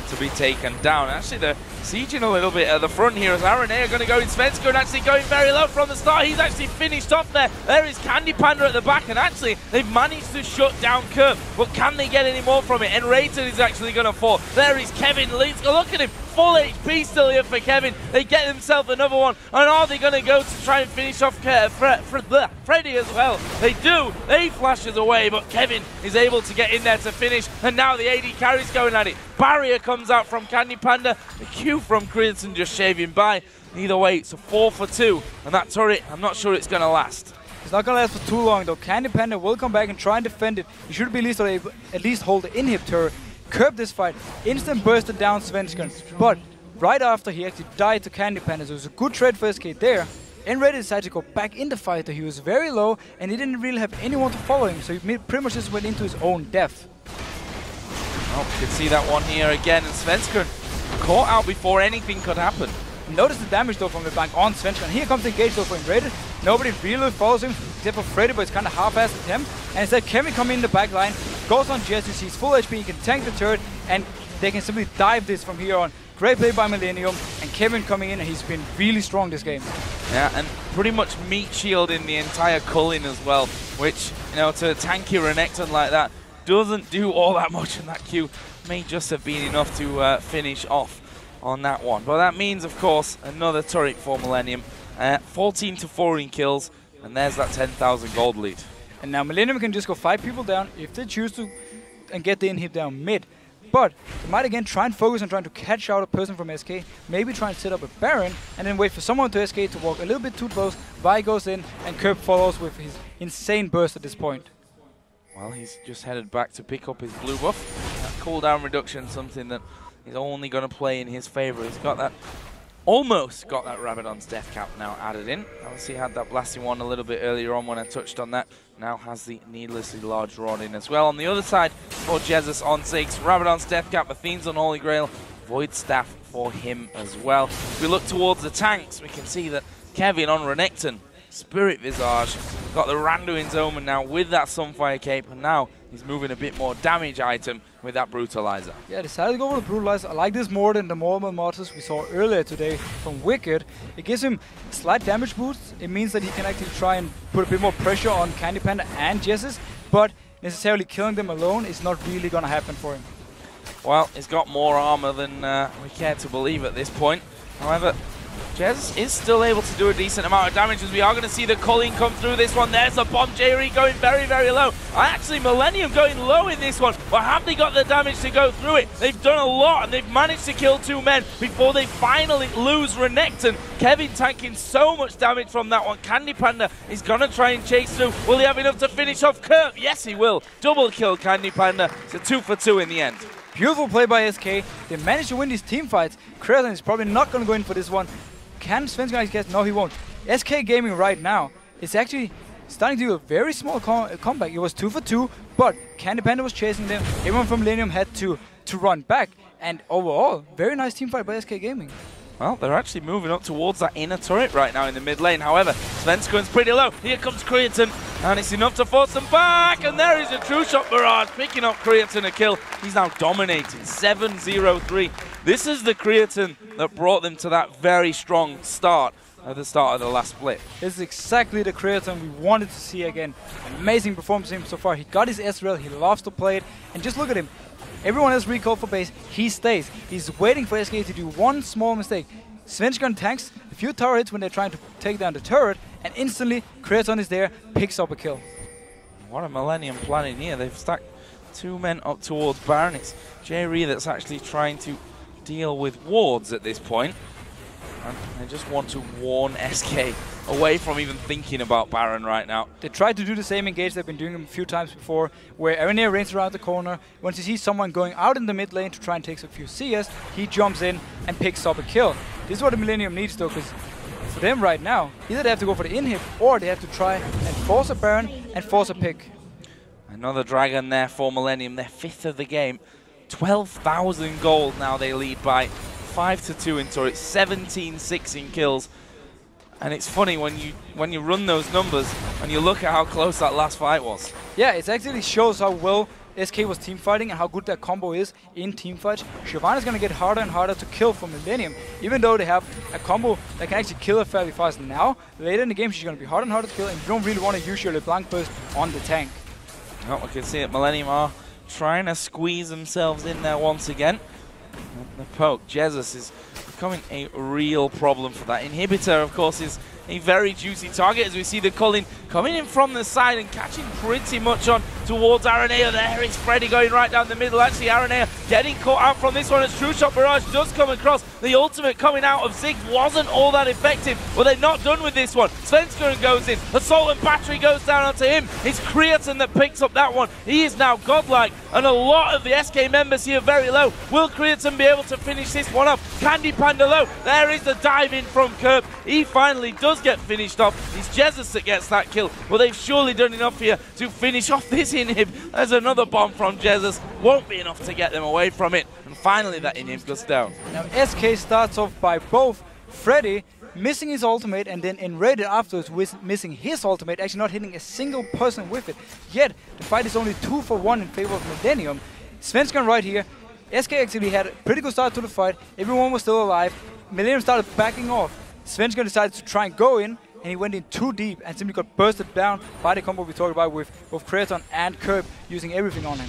to be taken down. Actually, they're sieging a little bit at the front here as Aranea are going to go in. Svenska actually going very low from the start. He's actually finished off there. There is Candy Panda at the back, and actually they've managed to shut down Curve. But can they get any more from it? And Rated is actually going to fall. There is Kevin. Look at him. Full HP still here for Kevin. They get themselves another one. And are they going to go to try and finish off Freddy as well? They do. He flashes away, but Kevin is able to get in there to finish. And now the AD carry's going at it. Barrier comes out from Candy Panda. The Q from Crimson just shaving by. Either way, it's a 4 for 2. And that turret, I'm not sure it's going to last. It's not going to last for too long, though. Candy Panda will come back and try and defend it. He should be at least hold the inhib turret. Curb this fight, instant bursted down Svenskan, but right after he actually died to Candy Panda, so it was a good trade for SK there. And Ready decided to go back in the fight, though he was very low and he didn't really have anyone to follow him, so he pretty much just went into his own death. Oh, you can see that one here again, and Svenskan caught out before anything could happen. Notice the damage though from the bank on Svenskan. Here comes the engage though for Rated. Nobody really follows him except for Freddy, but it's kind of half-assed attempt. And instead Kevin coming in the back line, goes on Jesse, he's full HP, he can tank the turret, and they can simply dive this from here on. Great play by Millenium, and Kevin coming in, and he's been really strong this game. Yeah, and pretty much meat shielding the entire culling as well, which, you know, to a tanky Renekton like that, doesn't do all that much, and that Q may just have been enough to finish off on that one. But that means, of course, another turret for Millenium. 14 to 4 in kills, and there's that 10,000 gold lead. And now Millenium can just go 5 people down if they choose to and get the inhib down mid. But they might again try and focus on trying to catch out a person from SK, maybe try and set up a Baron, and then wait for someone to SK to walk a little bit too close. Vi goes in, and Kerb follows with his insane burst at this point. Well, he's just headed back to pick up his blue buff. That cooldown reduction, something that is only going to play in his favor. He's got that, almost got that Rabadon's death cap now added in. Obviously had that blasting one a little bit earlier on when I touched on that. Now has the needlessly large rod in as well. On the other side for Jesus on 6, Rabadon's death cap, Athene's Unholy Grail, Void Staff for him as well. If we look towards the tanks, we can see that Kevin on Renekton, Spirit Visage, got the Randuin's Omen now with that Sunfire Cape, and now he's moving a bit more damage item with that Brutalizer. Yeah, decided to go for the Brutalizer. I like this more than the normal mortars we saw earlier today from Wicked. It gives him a slight damage boost. It means that he can actually try and put a bit more pressure on Candy Panda and Jessus, but necessarily killing them alone is not really going to happen for him. Well, he's got more armor than we care to believe at this point. However, Jez is still able to do a decent amount of damage, as we are going to see the culling come through this one. There's a bomb. Jerry going very, very low. Actually, Millenium going low in this one. But have they got the damage to go through it? They've done a lot, and they've managed to kill 2 men before they finally lose Renekton. Kevin tanking so much damage from that one. Candy Panda is going to try and chase through. Will he have enough to finish off Kurt? Yes, he will. Double kill Candy Panda. It's a 2 for 2 in the end. Beautiful play by SK. They managed to win these team fights. Kreaton is probably not going to go in for this one. Can Svenska guess? No, he won't. SK Gaming right now is actually starting to do a very small comeback. It was 2 for 2, but Candy Panda was chasing them. Everyone from Millenium had to run back. And overall, very nice team fight by SK Gaming. Well, they're actually moving up towards that inner turret right now in the mid lane. However, Svenskun's pretty low. Here comes Kreaton, and it's enough to force them back. And there is a true shot barrage, picking up Kreaton a kill. He's now dominating, 7-0-3. This is the Kreaton that brought them to that very strong start at the start of the last split. This is exactly the Kreaton we wanted to see again. Amazing performance from him so far. He got his S-Rail, he loves to play it, and just look at him. Everyone else recalled for base, he stays. He's waiting for SK to do one small mistake. Svenskan tanks a few tower hits when they're trying to take down the turret, and instantly Kreaton is there, picks up a kill. What a Millenium planning here. They've stacked 2 men up towards Baron. It's Jerry that's actually trying to deal with wards at this point. And they just want to warn SK away from even thinking about Baron right now. They tried to do the same engage they've been doing a few times before, where Aranea reigns around the corner. Once he sees someone going out in the mid lane to try and take a few CS, he jumps in and picks up a kill. This is what the Millenium needs though, because for them right now, either they have to go for the inhib or they have to try and force a Baron and force a pick. Another dragon there for Millenium, their 5th of the game. 12,000 gold now they lead by. 5-2 in turrets, 17-6 in kills. And it's funny when you run those numbers and you look at how close that last fight was. Yeah, it actually shows how well SK was team fighting and how good that combo is in team fights. Shyvana is going to get harder and harder to kill for Millenium, even though they have a combo that can actually kill her fairly fast now. Later in the game, she's going to be harder and harder to kill, and you don't really want to use your LeBlanc burst on the tank. Oh, we can see it. Millenium are trying to squeeze themselves in there once again. And the poke, Jesus is becoming a real problem for that. Inhibitor, of course, is a very juicy target, as we see the Culling coming in from the side and catching pretty much on towards Aranea. There is Freddy going right down the middle. Actually, Aranea getting caught out from this one as True Shot Barrage does come across. The ultimate coming out of Ziggs wasn't all that effective, but they're not done with this one. Svenskeren goes in. Assault and Battery goes down onto him. It's Creatine that picks up that one. He is now godlike, and a lot of the SK members here very low. Will Creatine be able to finish this one off? Candy Panda low. There is the dive in from Kerp. He finally does get finished off. It's Jesus that gets that kill. Well, they've surely done enough here to finish off this inhib. There's another bomb from Jesus. Won't be enough to get them away from it. And finally that inhib goes down. Now SK starts off by both Freddy missing his ultimate and then enrated afterwards with missing his ultimate, actually not hitting a single person with it. Yet the fight is only 2 for 1 in favor of Millenium. Svenskeren right here. SK actually had a pretty good start to the fight. Everyone was still alive. Millenium started backing off. Svenskeren decided to try and go in, and he went in too deep and simply got bursted down by the combo we talked about with both Creatine and Kerp using everything on him.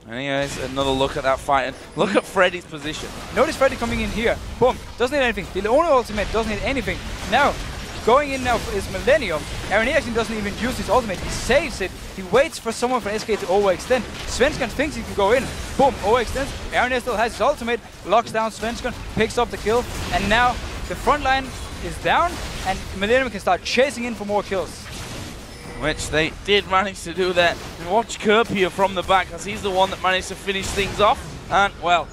Anyways, another look at that fight, and look at Freddy's position. Notice Freddy coming in here. Boom. Doesn't hit anything. The only ultimate doesn't hit anything. Now, going in now is Millenium. Aranea actually doesn't even use his ultimate. He saves it. He waits for someone from SK to overextend. Svenskeren thinks he can go in. Boom. Overextends. Aranea still has his ultimate. Locks down Svenskeren. Picks up the kill. And now the front line is down, and Millenium can start chasing in for more kills. Which they did manage to do there. And watch Kerp here from the back, as he's the one that managed to finish things off. And, well,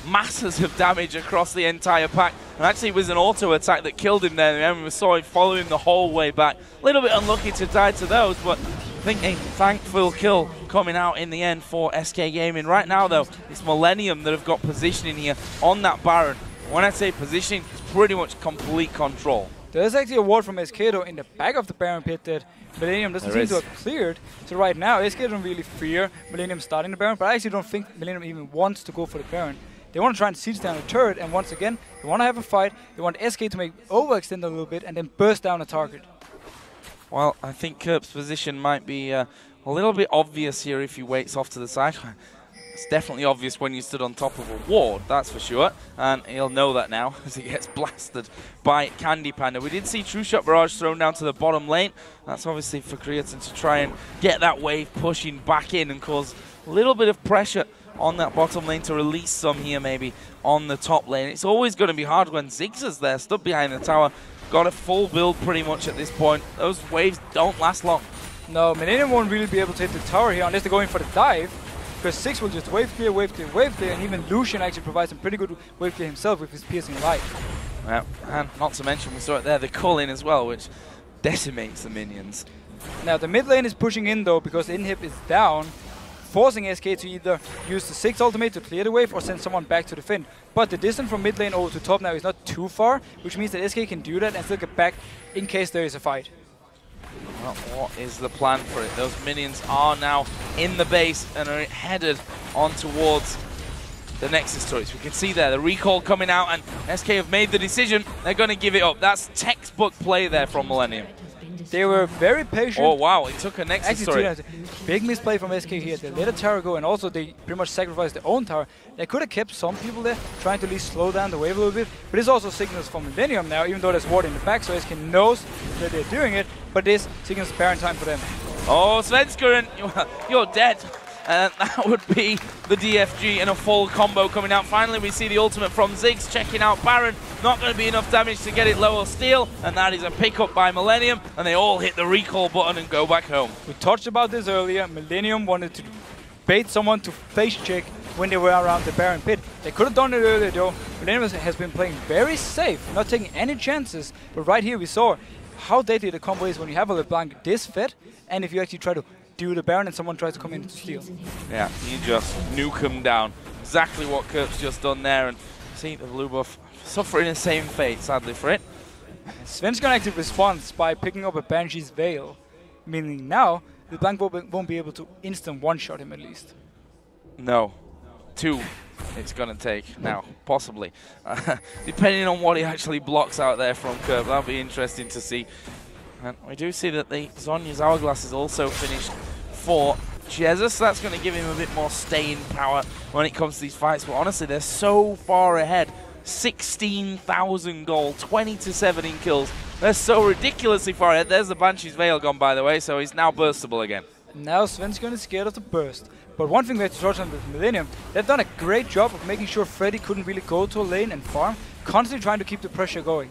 masses of damage across the entire pack. And actually it was an auto attack that killed him there. And we saw him following the whole way back. A little bit unlucky to die to those, but I think a thankful kill coming out in the end for SK Gaming. Right now, though, it's Millenium that have got positioning here on that Baron. When I say positioning, it's pretty much complete control. There's actually a ward from SK though in the back of the Baron pit that Millenium doesn't seem to have cleared. So right now, SK don't really fear Millenium starting the Baron, but I actually don't think Millenium even wants to go for the Baron. They want to try and siege down the turret, and once again, they want to have a fight. They want SK to make overextend a little bit and then burst down a target. Well, I think Kerp's position might be a little bit obvious here if he waits off to the side. It's definitely obvious when you stood on top of a ward, that's for sure. And he'll know that now as he gets blasted by Candy Panda. We did see True Shot Barrage thrown down to the bottom lane. That's obviously for Creatine to try and get that wave pushing back in and cause a little bit of pressure on that bottom lane to release some here maybe on the top lane. It's always going to be hard when Ziggs is there, stood behind the tower. Got a full build pretty much at this point. Those waves don't last long. No, Millenium won't really be able to hit the tower here unless they're going for the dive. Because Ziggs will just wave clear, wave clear, wave clear, and even Lucian actually provides some pretty good wave clear himself with his piercing light. Yeah, and not to mention, we saw it there, the Culling as well, which decimates the minions. Now the mid lane is pushing in though, because the inhib is down, forcing SK to either use the Ziggs ultimate to clear the wave or send someone back to the Finn. But the distance from mid lane over to top now is not too far, which means that SK can do that and still get back in case there is a fight. Well, what is the plan for it? Those minions are now in the base and are headed on towards the Nexus turrets. We can see there the recall coming out, and SK have made the decision. They're going to give it up. That's textbook play there from Millenium. They were very patient. Oh wow, it took a Nexus turret. Big misplay from SK here. They let a tower go, and also they pretty much sacrificed their own tower. They could have kept some people there, trying to at least slow down the wave a little bit. But this also signals from Millenium now, even though there's ward in the back, so SK knows that they're doing it. But this signals Baron time for them. Oh, Svenskeren, you're dead. and that would be the DFG in a full combo coming out. Finally, we see the ultimate from Ziggs checking out Baron. Not going to be enough damage to get it low or steal, and that is a pickup by Millenium, and they all hit the recall button and go back home. We touched about this earlier. Millenium wanted to bait someone to face check when they were around the Baron pit. They could have done it earlier though. Millenium has been playing very safe, not taking any chances, but right here we saw how deadly the combo is when you have a LeBlanc this fit, and if you actually try to do the Baron and someone tries to come in to steal. Yeah, you just nuke him down. Exactly what Kurp's just done there, and see the blue buff suffering the same fate, sadly for it. Sven's gonna actually respond by picking up a Banshee's Veil, meaning now LeBlanc won't be able to instant one-shot him at least. No. 2 it's going to take now, possibly. Depending on what he actually blocks out there from Kurp, that'll be interesting to see. And we do see that the Zhonya's Hourglass is also finished for Jesus. That's going to give him a bit more staying power when it comes to these fights. But honestly, they're so far ahead. 16,000 gold, 20-7 in kills. They're so ridiculously far ahead. There's the Banshee's Veil gone, by the way, so he's now burstable again. Now Sven's going to be scared of the burst. But one thing we have to touch on with Millenium, they've done a great job of making sure Freddy couldn't really go to a lane and farm, constantly trying to keep the pressure going.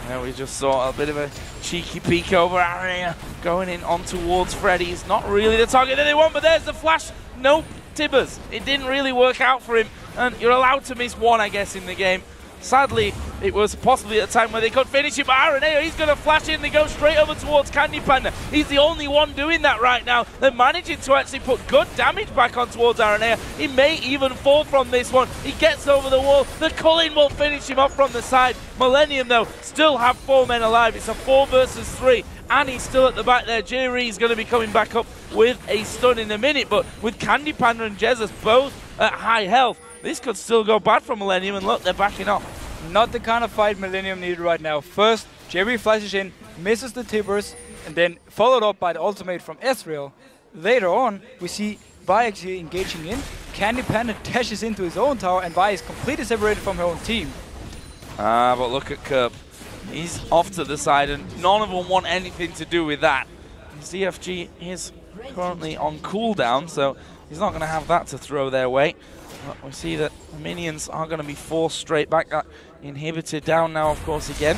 Yeah, we just saw a bit of a cheeky peek over area going in on towards Freddy. He's not really the target that they want, but there's the flash. Nope, Tibbers. It didn't really work out for him, and you're allowed to miss one, I guess, in the game. Sadly, it was possibly at a time where they could finish it, but Araneo, he's going to flash in. They go straight over towards Candy Panda. He's the only one doing that right now. They're managing to actually put good damage back on towards Araneo. He may even fall from this one. He gets over the wall. The Culling will finish him off from the side. Millenium, though, still have 4 men alive. It's a 4 versus 3, and he's still at the back there. Jerry is going to be coming back up with a stun in a minute, but with Candy Panda and Jesus both at high health, this could still go bad for Millenium, and look, they're backing off. Not the kind of fight Millenium needed right now. First, Jerry flashes in, misses the Tibbers, and then followed up by the ultimate from Ezreal. Later on, we see Vi actually engaging in. Candy Panda dashes into his own tower, and Vi is completely separated from her own team. But look at Kurp. He's off to the side, and none of them want anything to do with that. ZFG is currently on cooldown, so he's not going to have that to throw their way. But we see that the minions are going to be forced straight back. That inhibitor down now, of course, again.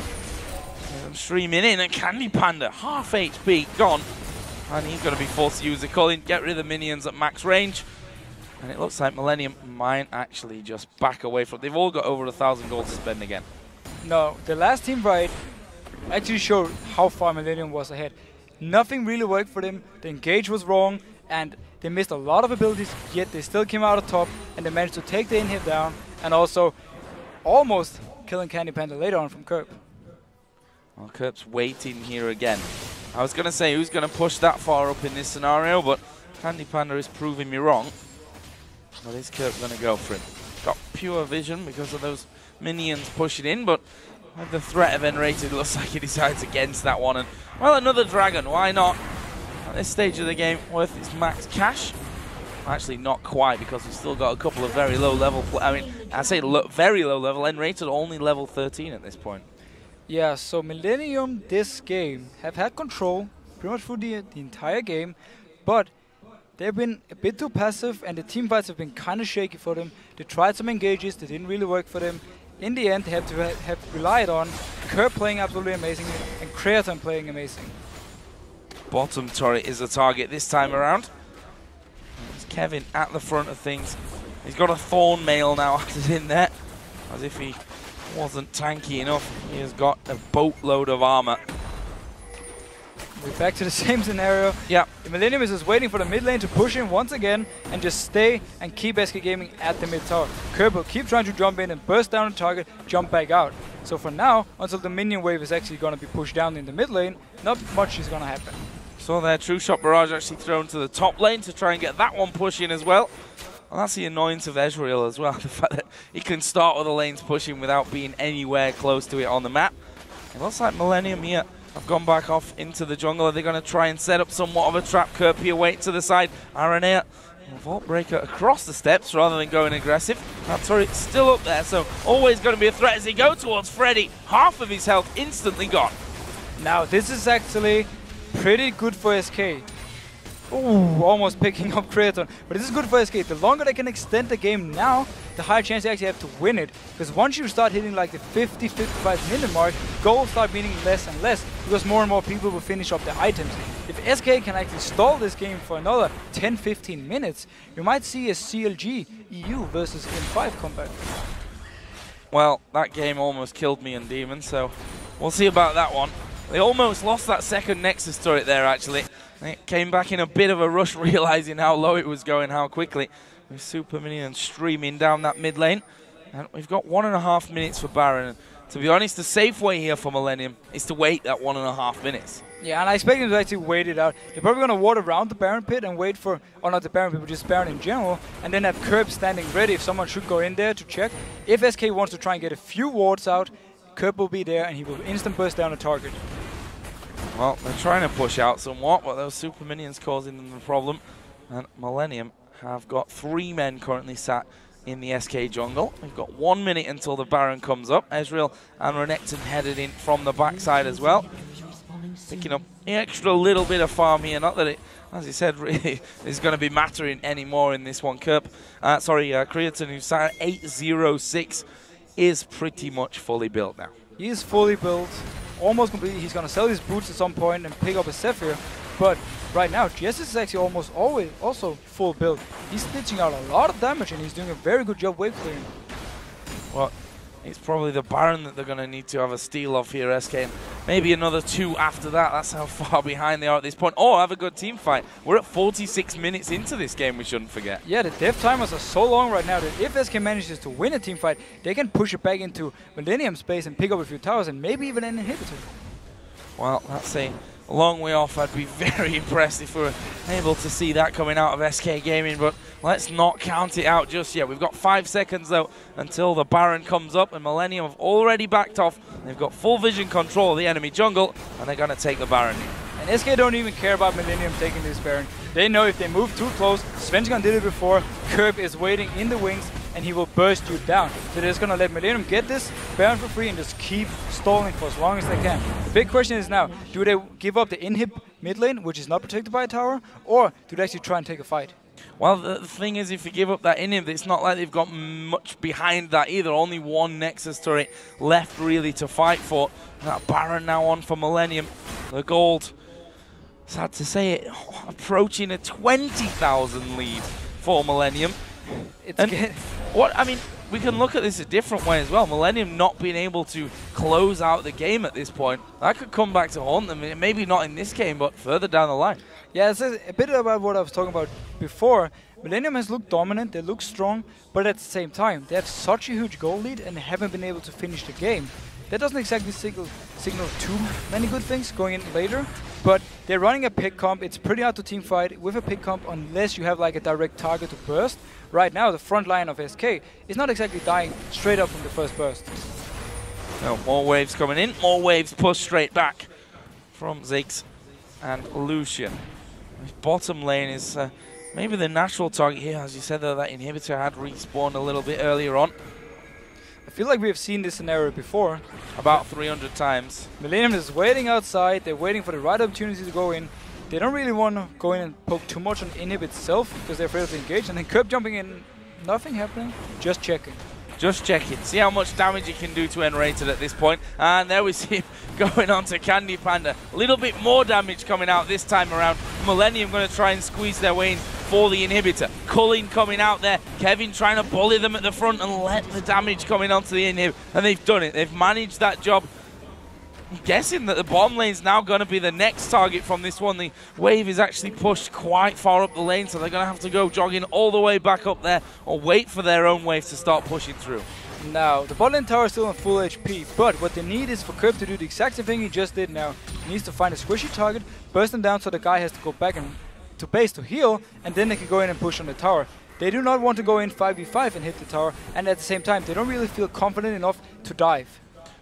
I'm streaming in, and Candy Panda, half HP, gone. And he's going to be forced to use the Culling, get rid of the minions at max range. And it looks like Millenium might actually just back away from it. They've all got over 1,000 gold to spend again. No, the last team fight actually showed how far Millenium was ahead. Nothing really worked for them. The engage was wrong, and they missed a lot of abilities, yet they still came out on top, and they managed to take the inhib down, and also almost killing Candy Panda later on from Kurp. Well, Kurp's waiting here again. I was going to say who's going to push that far up in this scenario, but Candy Panda is proving me wrong. But is Kurp going to go for him? Got pure vision because of those minions pushing in, but with the threat of N-rated, looks like he decides against that one. And, well, another dragon, why not? At this stage of the game, worth its max cash. Actually, not quite, because we've still got a couple of very low level. I mean, I say very low level. N-rated only level 13 at this point. Yeah, so Millenium this game have had control pretty much through the entire game, but they've been a bit too passive, and the team fights have been kind of shaky for them. They tried some engages, they didn't really work for them. In the end, they have to have relied on Kurp playing absolutely amazing and Creaton playing amazing. Bottom turret is the target this time around. It's Kevin at the front of things. He's got a Thorn Mail now added in there, as if he wasn't tanky enough. He has got a boatload of armor. We're back to the same scenario. Yeah. The Millenium is just waiting for the mid lane to push in once again and just stay and keep SK Gaming at the mid tower. Kurp will keep trying to jump in and burst down the target, jump back out. So for now, until the minion wave is actually going to be pushed down in the mid lane, not much is going to happen. So their True Shot Barrage actually thrown to the top lane to try and get that one pushing as well. And that's the annoyance of Ezreal as well, the fact that he can start with the lanes pushing without being anywhere close to it on the map. It looks like Millenium here have gone back off into the jungle. Are they going to try and set up somewhat of a trap? Kurp here, wait to the side. Aranea, Vault Breaker across the steps rather than going aggressive. That turret's still up there, so always going to be a threat as he goes towards Freddy. Half of his health instantly gone. Now this is actually pretty good for SK. Ooh, almost picking up Kraton. But this is good for SK. The longer they can extend the game now, the higher chance they actually have to win it. Because once you start hitting like the 50-55 minute mark, goals start meaning less and less, because more and more people will finish up their items. If SK can actually stall this game for another 10-15 minutes, you might see a CLG EU versus M5 comeback. Well, that game almost killed me and Demon, so we'll see about that one. They almost lost that second Nexus turret there, actually. It came back in a bit of a rush, realizing how low it was going, how quickly. With Super Minion streaming down that mid lane. And we've got 1.5 minutes for Baron. And to be honest, the safe way here for Millenium is to wait that 1.5 minutes. Yeah, and I expect them to actually wait it out. They're probably going to ward around the Baron pit and wait for, or not the Baron pit, but just Baron in general, and then have Curb standing ready if someone should go in there to check. If SK wants to try and get a few wards out, Curb will be there and he will instant burst down a target. Well, they're trying to push out somewhat, but those super minions causing them the problem. And Millenium have got 3 men currently sat in the SK jungle. We've got 1 minute until the Baron comes up. Ezreal and Renekton headed in from the backside as well. Picking up the extra little bit of farm here. Not that it, as he said, really is going to be mattering anymore in this one. Creaton, who's sat at 806, is pretty much fully built now. He is fully built, almost completely. He's going to sell his boots at some point and pick up a Zephyr. But right now, GS is actually almost always also full build. He's stitching out a lot of damage and he's doing a very good job wave clearing. Well, it's probably the Baron that they're going to need to have a steal of here, SK. And maybe another 2 after that. That's how far behind they are at this point. Oh, have a good team fight. We're at 46 minutes into this game, we shouldn't forget. Yeah, the dev timers are so long right now that if SK manages to win a team fight, they can push it back into Millenium space and pick up a few towers and maybe even an inhibitor. Well, that's a long way off. I'd be very impressed if we were able to see that coming out of SK Gaming, but let's not count it out just yet. We've got 5 seconds though until the Baron comes up, and Millenium have already backed off. They've got full vision control of the enemy jungle, and they're going to take the Baron. And SK don't even care about Millenium taking this Baron. They know if they move too close, Svenskon did it before, Curb is waiting in the wings, and he will burst you down. So they're just going to let Millenium get this Baron for free and just keep stalling for as long as they can. The big question is now, do they give up the inhib mid lane, which is not protected by a tower, or do they actually try and take a fight? Well, the thing is, if you give up that inhib, it's not like they've got much behind that either. Only 1 Nexus turret left really to fight for. That Baron now on for Millenium. The gold, sad to say it, approaching a 20,000 lead for Millenium. We can look at this a different way as well. Millenium not being able to close out the game at this point. That could come back to haunt them. Maybe not in this game, but further down the line. Yeah, it's a bit about what I was talking about before. Millenium has looked dominant, they look strong, but at the same time, they have such a huge goal lead and they haven't been able to finish the game. That doesn't exactly signal too many good things going in later, but they're running a pick comp. It's pretty hard to team fight with a pick comp unless you have like a direct target to burst. Right now, the front line of SK is not exactly dying straight up from the first burst. No, more waves coming in, more waves pushed straight back from Ziggs and Lucian. His bottom lane is maybe the natural target here. As you said, though, that inhibitor had respawned a little bit earlier on. I feel like we have seen this scenario before. About 300 times. Millenium is waiting outside, they're waiting for the right opportunity to go in. They don't really want to go in and poke too much on inhib itself because they're afraid to engage, and then Curb jumping in, nothing happening, just checking. Just checking, see how much damage he can do to Enrated at this point. And there we see him going on to Candy Panda. A little bit more damage coming out this time around. Millenium going to try and squeeze their way in for the inhibitor. Culling coming out there. Kevin trying to bully them at the front and let the damage coming onto the inhib. And they've done it. They've managed that job. I'm guessing that the bottom lane's now going to be the next target from this one. The wave is actually pushed quite far up the lane, so they're going to have to go jogging all the way back up there or wait for their own wave to start pushing through. Now, the bot lane tower is still on full HP, but what they need is for Curb to do the exact same thing he just did now. He needs to find a squishy target, burst them down so the guy has to go back and to base to heal, and then they can go in and push on the tower. They do not want to go in 5v5 and hit the tower, and at the same time, they don't really feel confident enough to dive.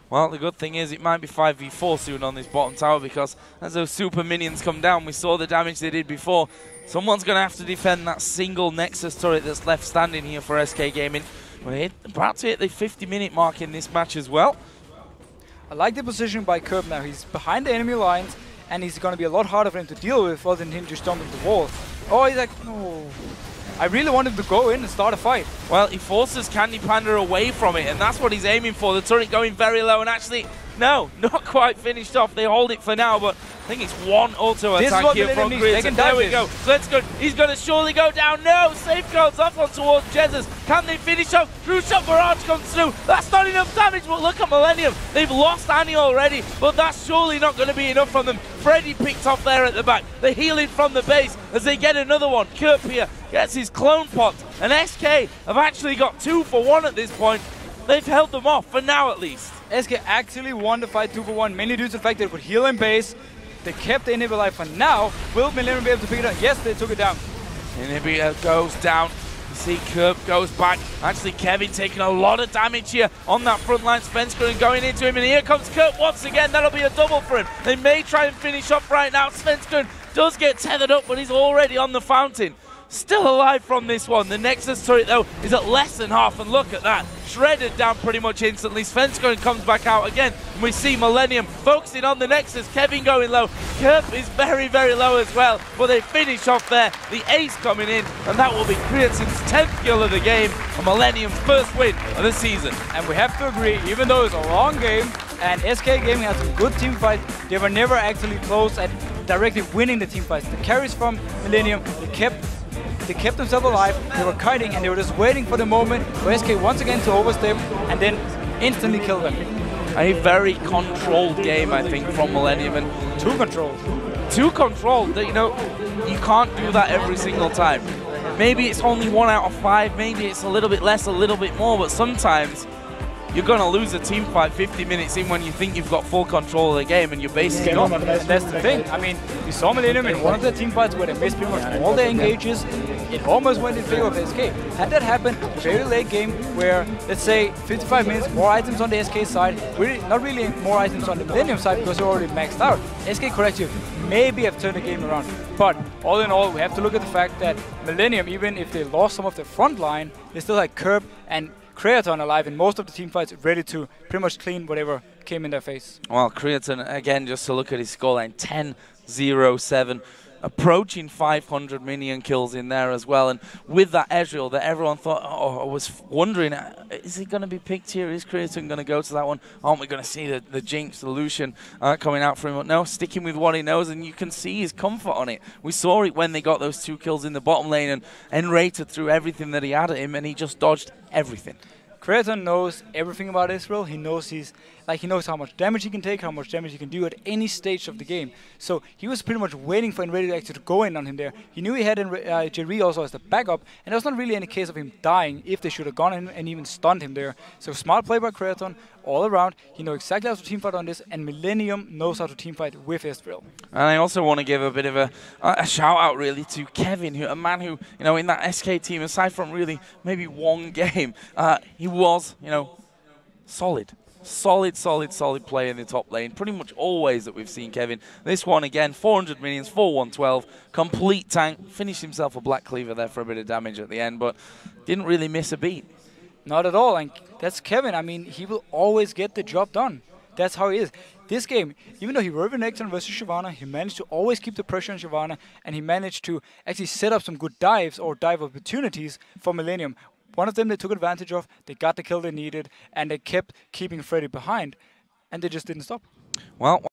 Well, the good thing is it might be 5v4 soon on this bottom tower, because as those super minions come down, we saw the damage they did before. Someone's going to have to defend that single Nexus turret that's left standing here for SK Gaming. We're about to hit the 50-minute mark in this match as well. I like the position by Curb now. He's behind the enemy lines, and he's going to be a lot harder for him to deal with other than him just jumping the wall. Oh, he's like, no. I really want him to go in and start a fight. Well, he forces Candy Panda away from it, and that's what he's aiming for. The turret going very low, and actually, no, not quite finished off. They hold it for now, but I think it's one auto attack here from Creator. There we go. Let's go. He's going to surely go down. No, safeguards off on towards Jesus. Can they finish off? True Shot Barrage comes through. That's not enough damage, but look at Millenium. They've lost Annie already, but that's surely not going to be enough from them. Freddy picked off there at the back. They're healing from the base as they get another one. Kurp here gets his clone popped, and SK have actually got 2 for 1 at this point. They've held them off, for now at least. SK actually won the fight 2 for 1, mainly due to the fact that they could heal in base. They kept the inhibitor alive for now. Will Millenium be able to pick it up? Yes, they took it down. Inhibitor goes down. You see Kurp goes back. Actually, Kevin taking a lot of damage here on that front line. Svenskeren going into him, and here comes Kurp once again. That'll be a double for him. They may try and finish up right now. Svenskeren does get tethered up, but he's already on the fountain. Still alive from this one. The Nexus turret, though, is at less than half, and look at that. Shredded down pretty much instantly. Svenskeren comes back out again, and we see Millenium focusing on the Nexus. Kevin going low. Kurp is very, very low as well, but they finish off there. The ace coming in, and that will be Creatin's 10th kill of the game, and Millenium's first win of the season. And we have to agree, even though it's a long game, and SK Gaming has some good team fights, they were never actually close at directly winning the team fights. The carries from Millenium, they kept themselves alive, they were kiting, and they were just waiting for the moment for SK once again to overstep and then instantly kill them. A very controlled game, I think, from Millenium. And too controlled. Too controlled. You know, you can't do that every single time. Maybe it's only 1 out of 5, maybe it's a little bit less, a little bit more, but sometimes you're going to lose a team fight 50 minutes in when you think you've got full control of the game and you're basically not. That's the thing. I mean, we saw Millenium in one of the team fights where they missed pretty much all their engages. It almost went in favor of SK. Had that happened, very late game where, let's say, 55 minutes, more items on the SK side, really, not really more items on the Millenium side because they're already maxed out. SK could actually maybe have turned the game around. But all in all, we have to look at the fact that Millenium, even if they lost some of their front line, they still had Kurp and Creaton alive in most of the team fights, ready to pretty much clean whatever came in their face. Well, Creaton, again, just to look at his scoreline, 10-0-7, approaching 500 minion kills in there as well. And with that Ezreal that everyone thought, I was wondering, is he going to be picked here? Is Creaton going to go to that one? Aren't we going to see the Jinx solution coming out for him? But no, sticking with what he knows, and you can see his comfort on it. We saw it when they got those 2 kills in the bottom lane, and Enrated threw everything that he had at him, and he just dodged everything. Creaton knows everything about Ezreal. He knows he knows how much damage he can take, how much damage he can do at any stage of the game. So he was pretty much waiting for Enrated actually to go in on him there. He knew he had Jerry also as the backup, and there was not really any case of him dying if they should have gone in and even stunned him there. So smart play by Creaton all around. He knows exactly how to teamfight on this, and Millenium knows how to teamfight with Ezreal. And I also want to give a bit of a shout out really to Kevin, a man who, you know, in that SK team, aside from really maybe one game, he was, you know, solid play in the top lane. Pretty much always that we've seen Kevin. This one again, 400 minions, 4-1-12, complete tank. Finished himself a Black Cleaver there for a bit of damage at the end, but didn't really miss a beat. Not at all, and that's Kevin. I mean, he will always get the job done. That's how he is. This game, even though he were next on versus Shyvana, he managed to always keep the pressure on Shyvana, and he managed to actually set up some good dives or dive opportunities for Millenium. One of them they took advantage of, they got the kill they needed, and they kept keeping Freddy behind, and they just didn't stop. Well.